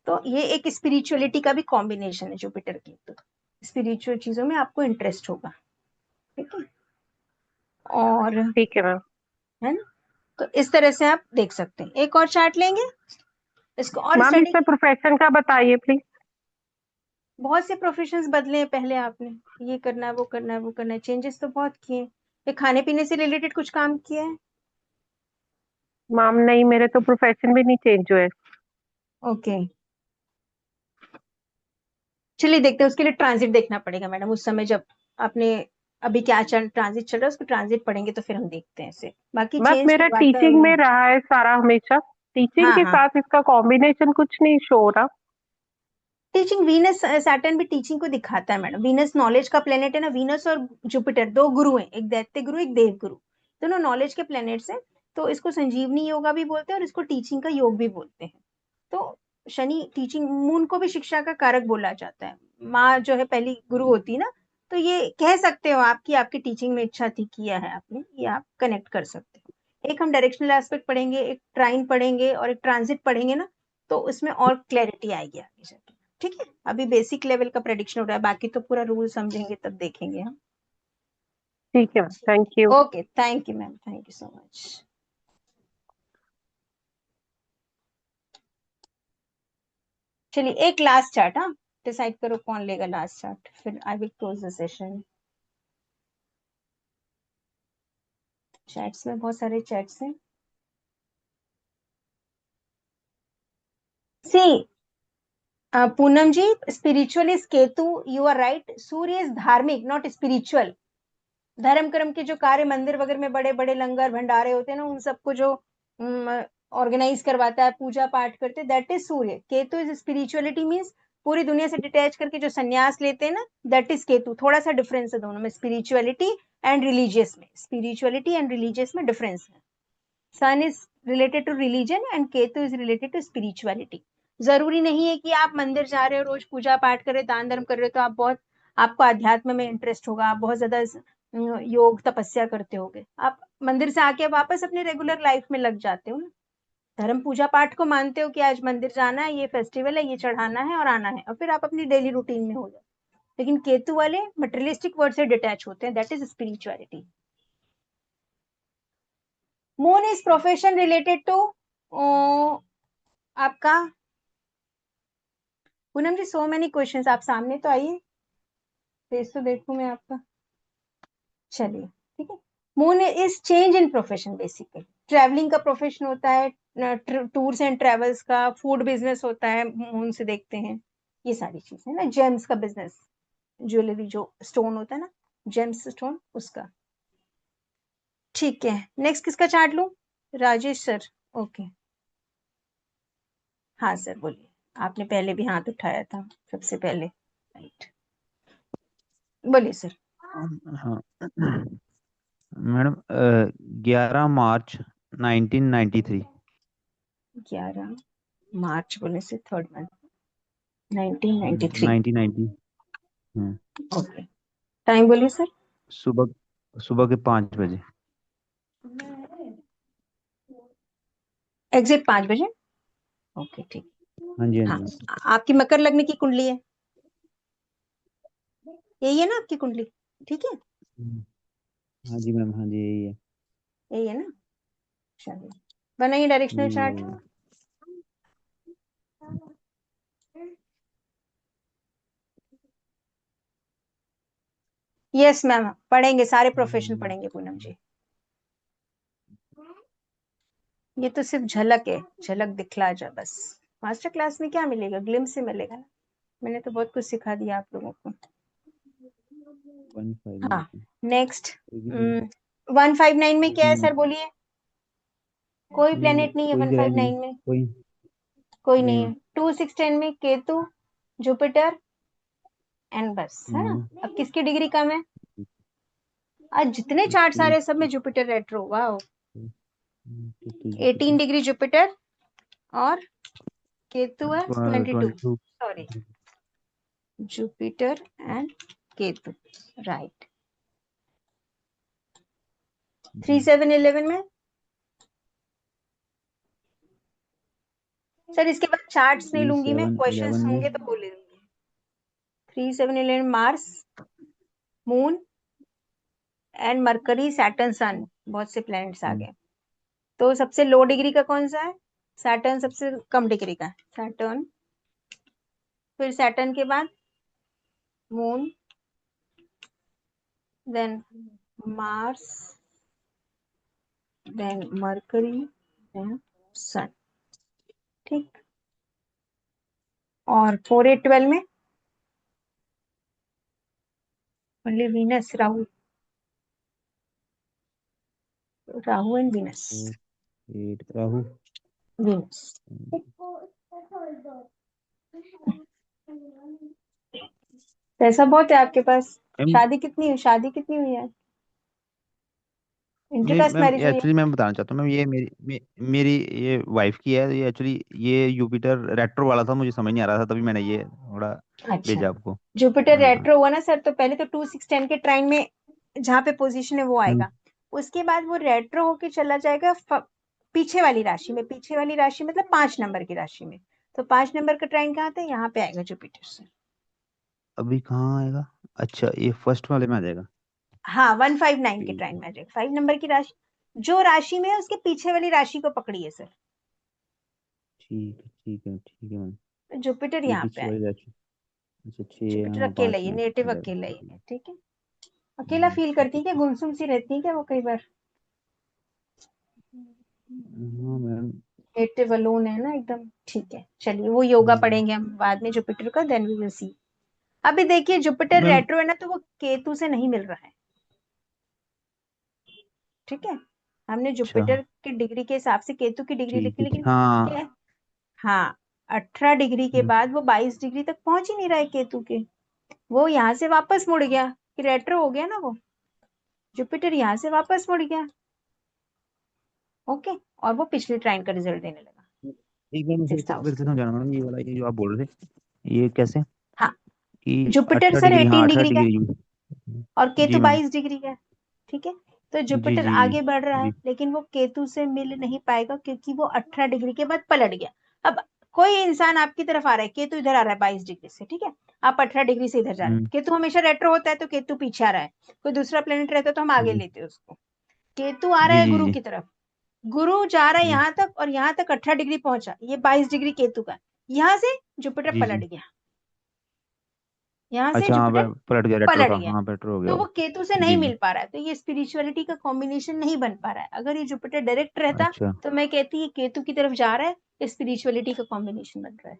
तो ये एक स्पिरिचुअलिटी का भी कॉम्बिनेशन है जुपिटर की, तो स्पिरिचुअल चीजों में आपको इंटरेस्ट होगा। ठीक है, और ठीक है मैम। है ना, तो इस तरह से आप देख सकते हैं। एक और चार्ट लेंगे, इसको और मैम स्टडी। इसमें प्रोफेशन का बताइए प्लीज। बहुत से प्रोफेशंस बदले हैं पहले, आपने ये करना है, वो करना है, वो करना है, चेंजेस तो बहुत किए हैं। ये खाने पीने से रिलेटेड कुछ काम किया है? मैम नहीं, मेरे तो प्रोफेशन भी नहीं चेंज हुए। ओके, चलिए देखते हैं। उसके लिए ट्रांजिट देखना पड़ेगा मैडम, उस समय जब आपने अभी क्या ट्रांजिट चल रहा है उसको ट्रांजिट पढ़ेंगे तो फिर हम देखते हैं इसे, बाकी बस चेंज मेरा करवाता है टीचिंग में वो। रहा है सारा हमेशा, टीचिंग हाँ के हाँ, साथ इसका कॉम्बिनेशन कुछ नहीं शो हो रहा। टीचिंग वीनस सैटर्न भी टीचिंग को दिखाता है मैडम। वीनस नॉलेज का प्लेनेट है ना, वीनस और जुपिटर दो गुरु हैं, एक दैत्य गुरु एक देव गुरु, दोनों नॉलेज के प्लेनेट्स हैं। तो इसको संजीवनी योगा भी बोलते हैं और इसको टीचिंग का योग भी बोलते हैं। तो शनि टीचिंग, मून को भी शिक्षा का कारक बोला जाता है। माँ जो है पहली गुरु होती है ना, तो ये कह सकते हो आप कि आपकी टीचिंग में इच्छा थी, किया है आपने, ये आप कनेक्ट कर सकते हो। एक हम डायरेक्शनल एस्पेक्ट पढ़ेंगे, एक ट्राइन पढ़ेंगे और एक ट्रांजिट पढ़ेंगे ना, तो उसमें और क्लैरिटी आएगी आगे जाके। ठीक है, अभी बेसिक लेवल का प्रेडिक्शन हो रहा है, बाकी तो पूरा रूल समझेंगे तब देखेंगे हम। ठीक है, thank you. Okay, thank you ma'am, thank you so much. चलिए एक लास्ट चार्ट, हाँ डिसाइड करो कौन लेगा लास्ट चार्ट, फिर I will close the session. Chats में बहुत सारे चैट्स हैं। See Poonam ji, spiritual is Ketu, you are right. Surya is धार्मिक नॉट स्पिरिचुअल। धर्म कर्म के जो कार्य मंदिर वगैरह में बड़े बड़े लंगर भंडारे होते हैं ना, उन सबको जो ऑर्गेनाइज करवाता है, पूजा पाठ करते, that is Surya. Ketu is spirituality, means पूरी दुनिया से डिटैच करके जो संन्यास लेते हैं ना, दैट इज केतु। थोड़ा सा डिफरेंस है दोनों में, स्पिरिचुअलिटी एंड रिलीजियस में, स्पिरिचुअलिटी एंड रिलीजियस में डिफरेंस है। Sun is related to religion and Ketu is related to spirituality. जरूरी नहीं है कि आप मंदिर जा रहे हो, रोज पूजा पाठ कर रहे हो, दान धर्म कर रहे हो, तो आप बहुत, आपको अध्यात्म में इंटरेस्ट होगा, आप बहुत ज्यादा योग तपस्या करते होगे। आप मंदिर से आके वापस अपने रेगुलर लाइफ में लग जाते हो ना, धर्म पूजा पाठ को मानते हो कि आज मंदिर जाना है, ये फेस्टिवल है, ये चढ़ाना है और आना है, और फिर आप अपनी डेली रूटीन में हो जाओ। लेकिन केतु वाले मटेरियलिस्टिक वर्ड से डिटैच होते हैं, that is spirituality. Moon is profession related to आपका। Poonam ji so many questions, आप सामने तो आइए, फेस तो देखूं मैं आपका। चलिए ठीक है। Moon is change in profession, basically travelling का प्रोफेशन होता है, टूर्स एंड ट्रेवल्स का, फूड बिजनेस होता है, मून से देखते हैं ये सारी चीजें ना। जेम्स का बिजनेस, ज्वेलरी जो स्टोन होता है ना, जेम्स स्टोन उसका। ठीक है, नेक्स्ट किसका चार्ट लूं? Rajesh sir, okay. हाँ सर बोलिए, आपने पहले भी हाथ उठाया था सबसे पहले, राइट, बोलिए सर। हाँ मैडम, 11 मार्च 1993। 11 मार्च बोलने से थर्ड मंथ, 1993। 1990। हाँ, ओके, टाइम बोलिए सर। सुबह सुबह के 5 बजे। एग्जिट 5 बजे, ओके ठीक। हाँ जी, हाँ हाँ, जी। आपकी मकर लग्न की कुंडली है, यही है ना आपकी कुंडली? ठीक है, हाँ जी मैम, हाँ जी, यही है। यही है ना? चलिए बनाइए डायरेक्शनल यही चार्ट। है। यस मैम, पढ़ेंगे सारे प्रोफेशन पढ़ेंगे पूनम जी। ये तो सिर्फ झलक है, झलक दिखला जा बस। मास्टर क्लास में क्या मिलेगा, ग्लिम्स से मिलेगा ना। मैंने तो बहुत कुछ सिखा दिया आप लोगों को। 159 हाँ, पे। नेक्स्ट। लेकिन 159 में क्या है लेकिन सर बोलिए? कोई प्लेनेट नहीं है कोई ग्रह नहीं, 159 में, कोई कोई नहीं नहीं। है। 2 6 10 में केतु, जुपिटर एंड बस, है ना। हम्म, अब किसकी डिग्री कम है? आज जितने चार्ट आ रहे हैं सब में जुपिटर रेट्रो, वाह। तो 18 डिग्री जुपिटर और केतु है 22, 22। Sorry, Jupiter and Ketu, right. 3 7 11 में सर, इसके बाद चार्ट्स नहीं 3 लूंगी मैं, 7 क्वेश्चंस 11 में। होंगे तो वो ले लूंगी। 3 7 11 Mars, moon and Mercury, Saturn, sun, बहुत से प्लैनेट्स आ हम्म, गए। तो सबसे लो डिग्री का कौन सा है? सैटर्न सबसे कम डिग्री का, सैटर्न। फिर सैटर्न के बाद moon, then Mars, then Mercury, then sun. ठीक, और 4 8 12 में only Venus, Rahu, Rahu and Venus. 4 8 Rahu. Venus पैसा बहुत है आपके पास। मैम शादी कितनी हुई है? नहीं इंटरकास्ट मैम, मैरिज हुई है? एक्चुअली मैं बताना चाहता हूँ मैम, ये मेरी ये वाइफ की है ये एक्चुअली। ये जुपिटर रेट्रो वाला था, मुझे समझ नहीं आ रहा था, तभी मैंने ये थोड़ा अच्छा, भेजा आपको। जुपिटर हाँ रेट्रो हुआ ना सर, तो पहले तो 2 6 10 के ट्राइन में जहाँ पे पोजीशन है वो मैम। आएगा। उसके बाद वो रेट्रो होके चला जाएगा पीछे वाली राशि में। पीछे वाली राशि मतलब 5 नंबर की राशि में। तो 5 नंबर का ट्राइन कहाँ था? यहाँ पे आएगा जुपिटर से। अभी कहाँ आएगा? अच्छा, ये फर्स्ट वाले में आ जाएगा। हाँ, 159 के ठीक ट्राइन है में आ जाएगा। 5 नंबर की राशि जो राशि में है उसके पीछे वाली राशि को पकड़िए सर। ठीक है ठीक है ठीक है मैम। जुपिटर ये यहाँ पे पीछे वाली आएगा। राशि। अच्छा 6, जुपिटर हाँ अकेला 5 ही है, में नेटिव आ जाएगा। अकेला ही है। ठीक ठीक है, अकेला फील ठीक करती है है क्या? ठीक। गुमसुम सी रहती है क्या वो कई बार? हाँ मैम। नेटिव अलोन है ना एकदम। ठीक है, चलिए वो योगा हम्म, पढ़ेंगे हम बाद में जुपिटर का, देन वी विल सी। अभी देखिए जुपिटर मैम रेट्रो है ना, तो वो केतु से नहीं मिल रहा है। ठीक है, हमने अच्छा जुपिटर की डिग्री के हिसाब से केतु की डिग्री ठीक लिखी, है लेकिन हाँ। क्या? हाँ, 18 डिग्री के हम्म, बाद वो 22 डिग्री तक पहुंच ही नहीं रहा है केतु के। वो यहाँ से वापस मुड़ गया कि रेट्रो हो गया ना वो। जुपिटर यहाँ से वापस मुड़ गया। ओके, और वो पिछले ट्राइन का रिजल्ट देने लगा। एक बार मैं फिर 6th से हाउस फिर से से। समझाना मैडम, ये वाला ये जो आप बोल रहे थे ये कैसे हाँ, कि जुपिटर 18 सर डिग्री, हाँ 18 18 डिग्री का है डिग्री और केतु जी मैम। 22 डिग्री का है। ठीक है, तो जी जुपिटर जी आगे बढ़ रहा है, जी लेकिन वो केतु से मिल नहीं पाएगा क्योंकि वो 18 डिग्री के बाद पलट गया। अब कोई इंसान आपकी तरफ आ रहा है, केतु इधर आ रहा है 22 डिग्री से। ठीक है, आप 18 डिग्री से इधर जा रहे हैं। हम्म, केतु हमेशा रेट्रो होता है तो केतु पीछे आ रहा है। कोई दूसरा प्लेनेट रहता है तो हम आगे जी लेते हैं उसको। केतु आ रहा जी है जी गुरु जी की तरफ। गुरु जा रहा है जी यहाँ तक और यहाँ तक 18 डिग्री पहुंचा, ये 22 डिग्री केतु का। यहाँ से जुपिटर जी पलट जी। गया। यहाँ से अच्छा हाँ जुपिटर पलट गया, रेट्रो पलट था, गया। हाँ रेट्रो हो गया तो वो वो। केतु से नहीं जी जी। मिल पा रहा है, तो ये स्पिरिचुअलिटी का कॉम्बिनेशन नहीं बन पा रहा है। अगर ये जुपिटर डायरेक्ट रहता अच्छा तो मैं कहती ये केतु की तरफ जा रहा है, स्पिरिचुअलिटी का कॉम्बिनेशन बन रहा है।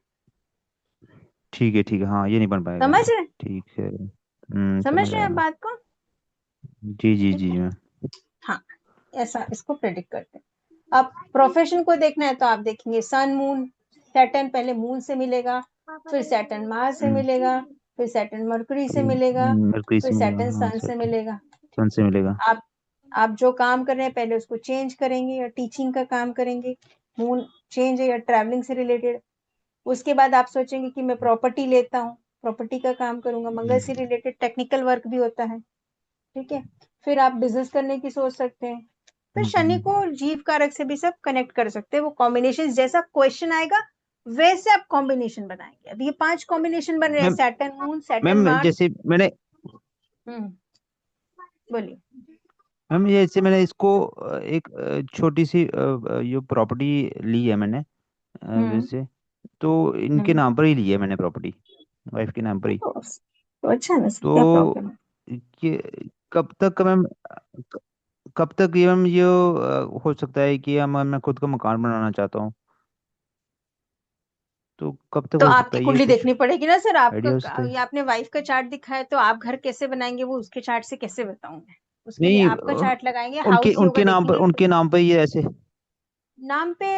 ठीक है, हाँ ये नहीं बन पाएगा। समझ रहे? ठीक है समझ समझ रहे हैं आया आप मैं। बात को? जी जी ठीक जी है, मैम। हाँ, ऐसा इसको प्रेडिक्ट करते हैं। अब प्रोफेशन को देखना है तो आप देखेंगे सन मून सैटर्न, पहले मून से मिलेगा, फिर सैटर्न मार्स से हम्म, मिलेगा, फिर सैटर्न मरकरी से फिर मिलेगा, मरकरी फिर से मिलेगा, सैटर्न हाँ सन से सैटर्न मिलेगा। सन से मिलेगा। आप आप जो काम कर रहे हैं पहले उसको चेंज करेंगे, या टीचिंग का काम करेंगे, मून चेंज है, या ट्रैवलिंग से रिलेटेड। उसके बाद आप सोचेंगे कि मैं प्रॉपर्टी लेता हूँ, प्रॉपर्टी का काम करूंगा। मंगल से हम्म, रिलेटेड टेक्निकल वर्क भी होता है। ठीक है, फिर आप बिजनेस करने की सोच सकते हैं। फिर शनि हम्म, को जीव कारक से भी सब कनेक्ट कर सकते हैं। वो कॉम्बिनेशन जैसा क्वेश्चन आएगा वैसे आप कॉम्बिनेशन बनाएंगे। अब ये 5 कॉम्बिनेशन बन रहे हैं, ma'am Saturn moon, Saturn ma'am Mars. जैसे मैंने हम्म, बोलिए। मैम जैसे मैंने इसको एक छोटी सी ये प्रॉपर्टी ली है मैंने, हम्म वैसे तो इनके हम्म नाम पर ही ली है मैंने प्रॉपर्टी, वाइफ के नाम पर ही। तो अच्छा ना सर, क्या तो प्रॉब्लम है? ये कब तक मैम, क- कब तक ये मैम ये हो सकता है कि हम मैं खुद का मकान बनाना चाहता हूँ, तो कब तक तो हो सकता आपकी है ये कुंडली कुछ देखनी पड़ेगी ना सर। आइडिया हो सकता है? ये आपने वाइफ का चार्ट दिखा है, तो आप घर कैसे बनाएंगे वो उसके चार्ट से कैसे बताऊं मैं? उसके लिए नहीं आपका चार्ट लगाएंगे, उनके हाउस योगा देखेंगे। उनके नाम पर ये ऐसे। नाम पे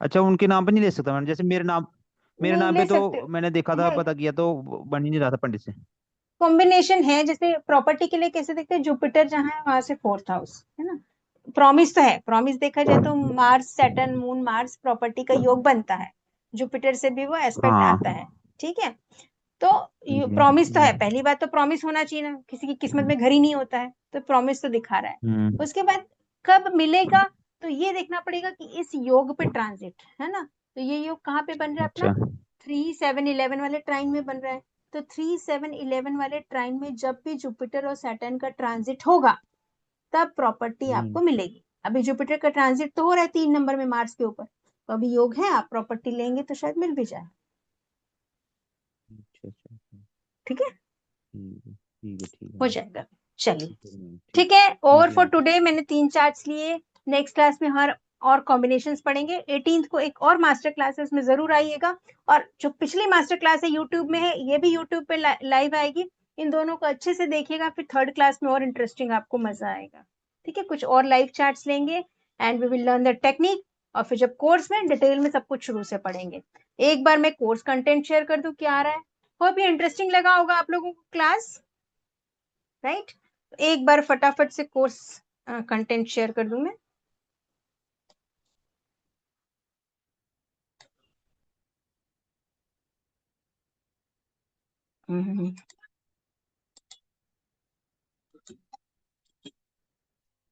अच्छा उनके नाम पे नहीं ले सकता मैम, जैसे मेरे नहीं नाम ले पे सकते। तो मैंने देखा था, है, पता किया तो बन ही नहीं रहा था पंडित से। कॉम्बिनेशन है। जैसे प्रॉपर्टी के लिए कैसे देखते हैं, जुपिटर जहाँ है वहां से 4th हाउस है ना। प्रॉमिस तो है, प्रॉमिस देखा जाए तो Mars Saturn moon Mars property का योग बनता है। जुपिटर से भी वो एस्पेक्ट हाँ आता है। ठीक है, तो जी प्रॉमिस तो है। पहली बात तो प्रॉमिस होना चाहिए ना, किसी की किस्मत में घर ही नहीं होता है, तो प्रॉमिस तो दिखा रहा है। हम्म। उसके बाद कब मिलेगा, तो ये देखना पड़ेगा कि इस योग पे ट्रांजिट है ना। तो ये योग कहाँ पे बन रहा है अपना? अच्छा 3 7 11 वाले ट्राइन में बन रहा है। तो 3 7 11 वाले ट्राइन में जब भी जुपिटर और सैटर्न का ट्रांजिट होगा तब प्रॉपर्टी हम्म, आपको मिलेगी। अभी जुपिटर का ट्रांजिट तो हो रहा है 3 नंबर में मार्स के ऊपर, तो अभी योग है, आप प्रॉपर्टी लेंगे तो शायद मिल भी जाए। अच्छा अच्छा अच्छा, ठीक है, ठीक है हो मैम। जाएगा। चलिए, ठीक है मैम, ठीक ठीक है। और ठीक है फॉर मैम। टुडे मैंने 3 चार्ट्स लिए। नेक्स्ट क्लास में हर और कॉम्बिनेशंस पढ़ेंगे। 18th को एक और मास्टर क्लास है, उसमें जरूर आइएगा। और जो पिछली मास्टर क्लास है यूट्यूब में है, ये भी यूट्यूब पे लाइव आएगी। इन दोनों को अच्छे से देखिएगा, फिर थर्ड क्लास में और इंटरेस्टिंग आपको मजा आएगा। ठीक है, कुछ और लाइव चार्ट्स लेंगे and we will learn the technique, और फिर जब कोर्स में डिटेल में सब कुछ शुरू से पढ़ेंगे। एक बार मैं कोर्स कंटेंट शेयर कर दूं क्या आ रहा है, होप ये इंटरेस्टिंग लगा होगा आप लोगों को क्लास, राइट? एक बार फटाफट से कोर्स कंटेंट शेयर कर दूं मैं।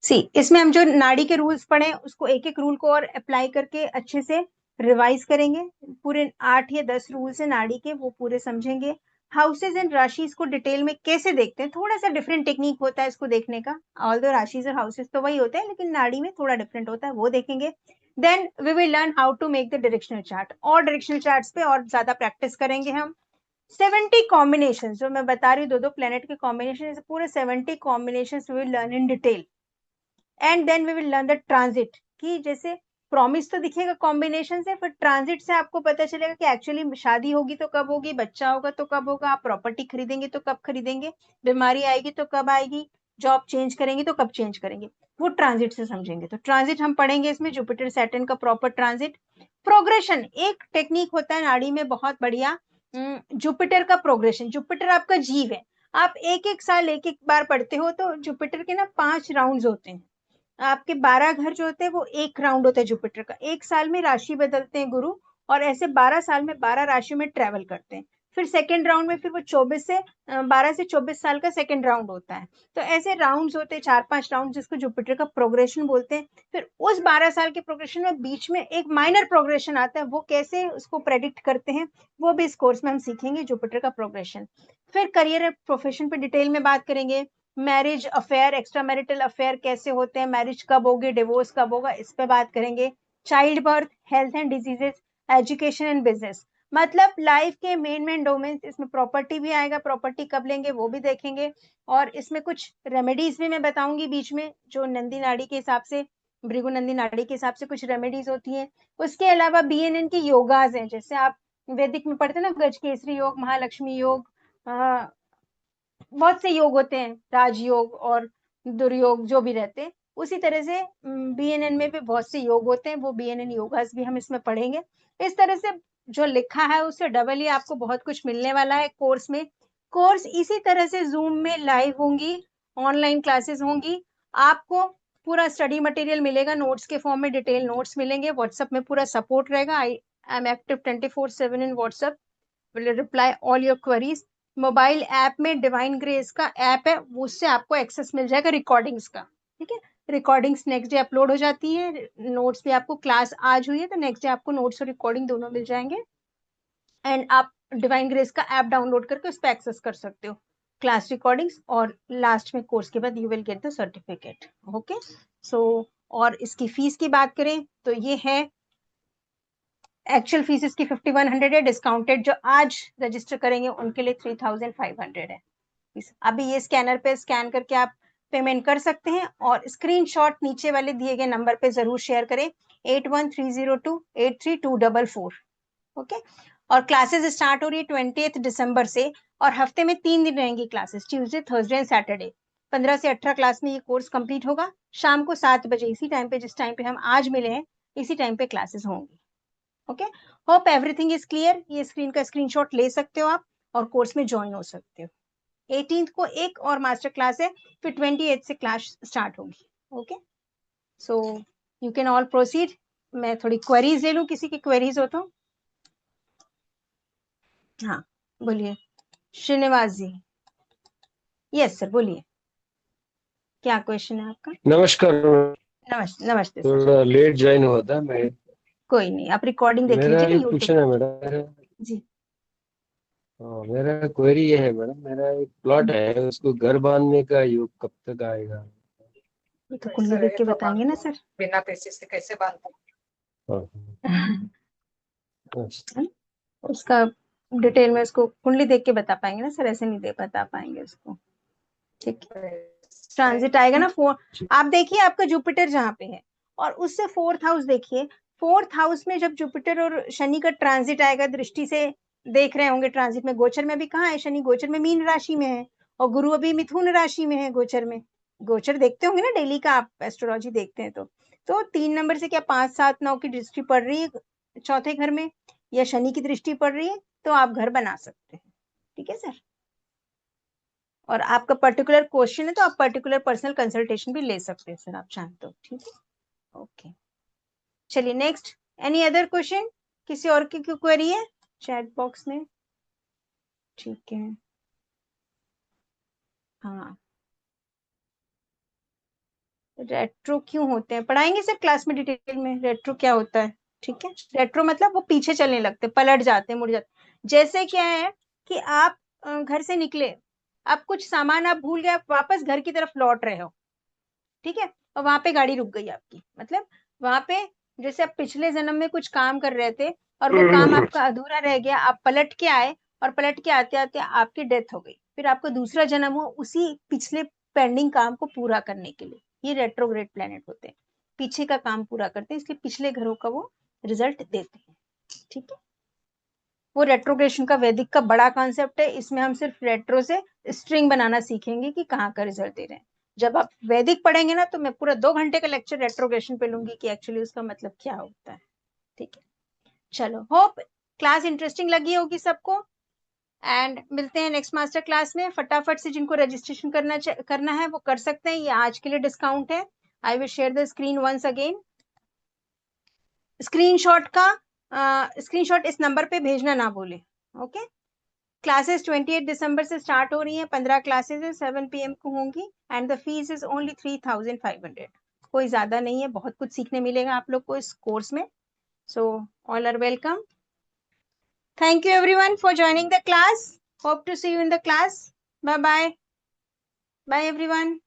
सी, इसमें हम जो नाड़ी के रूल्स पढ़े उसको एक एक रूल को और अप्लाई करके अच्छे से रिवाइज करेंगे। पूरे 8 या 10 रूल्स है नाड़ी के, वो पूरे समझेंगे। हाउसेज एंड राशिज को डिटेल में कैसे देखते हैं, थोड़ा सा डिफरेंट टेक्निक होता है इसको देखने का, ऑल्दो राशिज और हाउसेज तो वही होते हैं लेकिन नाड़ी में थोड़ा डिफरेंट होता है, वो देखेंगे। Then we will learn how to make the directional chart, और डायरेक्शनल चार्ट्स पे और ज्यादा प्रैक्टिस करेंगे हम। 70 कॉम्बिनेशन जो मैं बता रही हूँ, दो प्लेनेट के कॉम्बिनेशन, पूरे 70 combination we will learn in detail. And then we will learn the transit, कि जैसे प्रॉमिस तो दिखेगा कॉम्बिनेशन से, फिर ट्रांजिट से आपको पता चलेगा कि एक्चुअली शादी होगी तो कब होगी, बच्चा होगा तो कब होगा, आप प्रॉपर्टी खरीदेंगे तो कब खरीदेंगे, बीमारी आएगी तो कब आएगी, जॉब चेंज करेंगे तो कब चेंज करेंगे, वो ट्रांजिट से समझेंगे। तो ट्रांजिट हम पढ़ेंगे इसमें, जुपिटर सैटर्न का प्रॉपर ट्रांजिट। प्रोग्रेशन एक टेक्निक होता है नाड़ी में बहुत बढ़िया, जुपिटर का प्रोग्रेशन। जुपिटर आपका जीव है, आप एक एक साल एक एक बार पढ़ते हो तो जुपिटर के ना 5 राउंड होते हैं। आपके 12 घर जो होते हैं वो एक राउंड होता है जुपिटर का, एक साल में राशि बदलते हैं गुरु, और ऐसे 12 साल में 12 राशियों में ट्रेवल करते हैं। फिर सेकेंड राउंड में फिर वो 12 से 24 साल का सेकेंड राउंड होता है। तो ऐसे राउंड्स होते हैं 4-5 राउंड, जिसको जुपिटर का प्रोग्रेशन बोलते हैं। फिर उस 12 साल के प्रोग्रेशन में बीच में एक माइनर प्रोग्रेशन आता है, वो कैसे उसको प्रेडिक्ट करते हैं वो भी इस कोर्स में हम सीखेंगे, जुपिटर का प्रोग्रेशन। फिर करियर और प्रोफेशन पे डिटेल में बात करेंगे। Marriage affair, extra marital affair कैसे होते हैं, मैरिज कब होगी, डिवोर्स कब होगा, इस पे बात करेंगे। Child birth, health and diseases, education and business, मतलब लाइफ के मेन डोमेन। इसमें प्रॉपर्टी भी आएगा, प्रॉपर्टी कब लेंगे वो भी देखेंगे। और इसमें कुछ रेमेडीज भी मैं बताऊंगी बीच में, जो नंदी नाड़ी के हिसाब से, भृगु नंदी नाड़ी के हिसाब से कुछ रेमेडीज होती हैं। उसके अलावा BNN के योगाज हैं, जैसे आप वैदिक में पढ़ते हैं ना, गजकेसरी योग, महालक्ष्मी योग, बहुत से योग होते हैं, राजयोग और दुर्योग जो भी रहते हैं, उसी तरह से BNN में भी बहुत से योग होते हैं, वो BNN योगास भी हम इसमें पढ़ेंगे। इस तरह से जो लिखा है उससे डबल ही आपको बहुत कुछ मिलने वाला है कोर्स में। कोर्स इसी तरह से जूम में लाइव होंगी, ऑनलाइन क्लासेस होंगी, आपको पूरा स्टडी मटेरियल मिलेगा, नोट्स के फॉर्म में डिटेल नोट्स मिलेंगे, व्हाट्सएप में पूरा सपोर्ट रहेगा। I am active 24/7 in WhatsApp, will reply all your queries. Mobile app में डिवाइन ग्रेस का ऐप है, उससे आपको एक्सेस मिल जाएगा रिकॉर्डिंग्स का, ठीक है। रिकॉर्डिंग्स नेक्स्ट डे अपलोड हो जाती है, नोट्स भी आपको, क्लास आज हुई है तो नेक्स्ट डे आपको नोट्स और रिकॉर्डिंग दोनों मिल जाएंगे। एंड आप डिवाइन ग्रेस का ऐप डाउनलोड करके उस पर एक्सेस कर सकते हो क्लास रिकॉर्डिंग्स, और लास्ट में कोर्स के बाद you will get the certificate. Okay, so और इसकी फीस की बात करें तो ये है, एक्चुअल फीस इसकी 5100 है, डिस्काउंटेड जो आज रजिस्टर करेंगे उनके लिए 3500 है। अभी ये स्कैनर पे स्कैन करके आप पेमेंट कर सकते हैं, और स्क्रीनशॉट नीचे वाले दिए गए नंबर पे जरूर शेयर करें, 8130283244। ओके, और क्लासेस स्टार्ट हो रही है 20 दिसंबर से, और हफ्ते में 3 दिन रहेंगी classes, Tuesday, Thursday and Saturday. 15 से 18 क्लास में ये कोर्स कंप्लीट होगा, शाम को 7 बजे इसी टाइम पे, जिस टाइम पे हम आज मिले हैं इसी टाइम पे क्लासेस होंगी। Okay, hope everything is clear. ये स्क्रीन का स्क्रीनशॉट ले सकते हो आप और कोर्स में ज्वाइन हो सकते हो। 18 को एक और मास्टर क्लास है, फिर 28 से क्लास स्टार्ट होगी। Okay, so you can all proceed. मैं थोड़ी क्वेरीज ले लूं, किसी की क्वेरीज हो तो। हाँ बोलिए श्रीनिवास जी। यस सर, बोलिए क्या क्वेश्चन है आपका। नमस्कार। नमस्ते सर। थोड़ा लेट ज्वाइन हुआ था मैं। कोई नहीं, आप रिकॉर्डिंग देख मेरा लीजिए ना एक क्वेश्चन है मैडम। जी। मेरा क्वेरी ये है मैडम, मेरा एक प्लॉट है, उसको घर बांधने का योग कब तक आएगा? ये तो कुंडली देख के बताएंगे ना सर। बिना पैसे से कैसे बांधते? अच्छा। उसका डिटेल में उसको कुंडली देख के बता पाएंगे ना सर, ऐसे नहीं दे बता पाएंगे उसको। ठीक है, ट्रांजिट आएगा ना 4, आप देखिए आपका जुपिटर जहाँ पे है, और उससे 4th हाउस देखिए। 4th हाउस में जब जुपिटर और शनि का ट्रांजिट आएगा, दृष्टि से देख रहे होंगे ट्रांजिट में, गोचर में भी कहाँ है शनि, गोचर में मीन राशि में है, और गुरु अभी मिथुन राशि में है गोचर में। गोचर देखते होंगे ना डेली का, आप एस्ट्रोलॉजी देखते हैं तो 3 नंबर से क्या 5, 7, 9 की दृष्टि पड़ रही है चौथे घर में, या शनि की दृष्टि पड़ रही है, तो आप घर बना सकते हैं। ठीक है सर। और आपका पर्टिकुलर क्वेश्चन है तो आप पर्टिकुलर पर्सनल कंसल्टेशन भी ले सकते हैं सर, आप चाहें तो। ठीक है, ओके। चलिए नेक्स्ट, एनी अदर क्वेश्चन, किसी और की क्वेरी है चैट बॉक्स में? ठीक है, हाँ। रेट्रो क्यों होते हैं पढ़ाएंगे सर क्लास में डिटेल में, रेट्रो क्या होता है। ठीक है, रेट्रो मतलब वो पीछे चलने लगते, पलट जाते, मुड़ जाते। जैसे क्या है कि आप घर से निकले, आप कुछ सामान आप भूल गए, आप वापस घर की तरफ लौट रहे हो, ठीक है, और वहां पे गाड़ी रुक गई आपकी, मतलब वहां पे जैसे आप पिछले जन्म में कुछ काम कर रहे थे और वो काम आपका अधूरा रह गया, आप पलट के आए और पलट के आते आते आपकी डेथ हो गई, फिर आपको दूसरा जन्म हो उसी पिछले पेंडिंग काम को पूरा करने के लिए। ये रेट्रोग्रेड प्लेनेट होते हैं, पीछे का काम पूरा करते हैं, इसलिए पिछले घरों का वो रिजल्ट देते हैं। ठीक है, वो रेट्रोग्रेशन का वैदिक का बड़ा कॉन्सेप्ट है, इसमें हम सिर्फ रेट्रो से स्ट्रिंग बनाना सीखेंगे कि कहाँ का रिजल्ट दे रहे हैं। जब आप वैदिक पढ़ेंगे ना तो मैं पूरा 2 घंटे का लेक्चर रेट्रोग्रेशन पे लूंगी कि एक्चुअली उसका मतलब क्या होता है। ठीक है, चलो, होप क्लास इंटरेस्टिंग लगी होगी सबको, एंड मिलते हैं नेक्स्ट मास्टर क्लास में। फटाफट से जिनको रजिस्ट्रेशन करना है वो कर सकते हैं, ये आज के लिए डिस्काउंट है। I will share the screen once again. Screenshot इस नंबर पे भेजना ना भूले। ओके, क्लासेस 28 दिसंबर से स्टार्ट हो रही हैं, 15 क्लासेस है, 7 PM को होंगी, and the fees is only 3500। कोई ज्यादा नहीं है, बहुत कुछ सीखने मिलेगा आप लोग को इस कोर्स में। So all are welcome. Thank you everyone for joining the class, hope to see you in the class. Bye bye, bye everyone.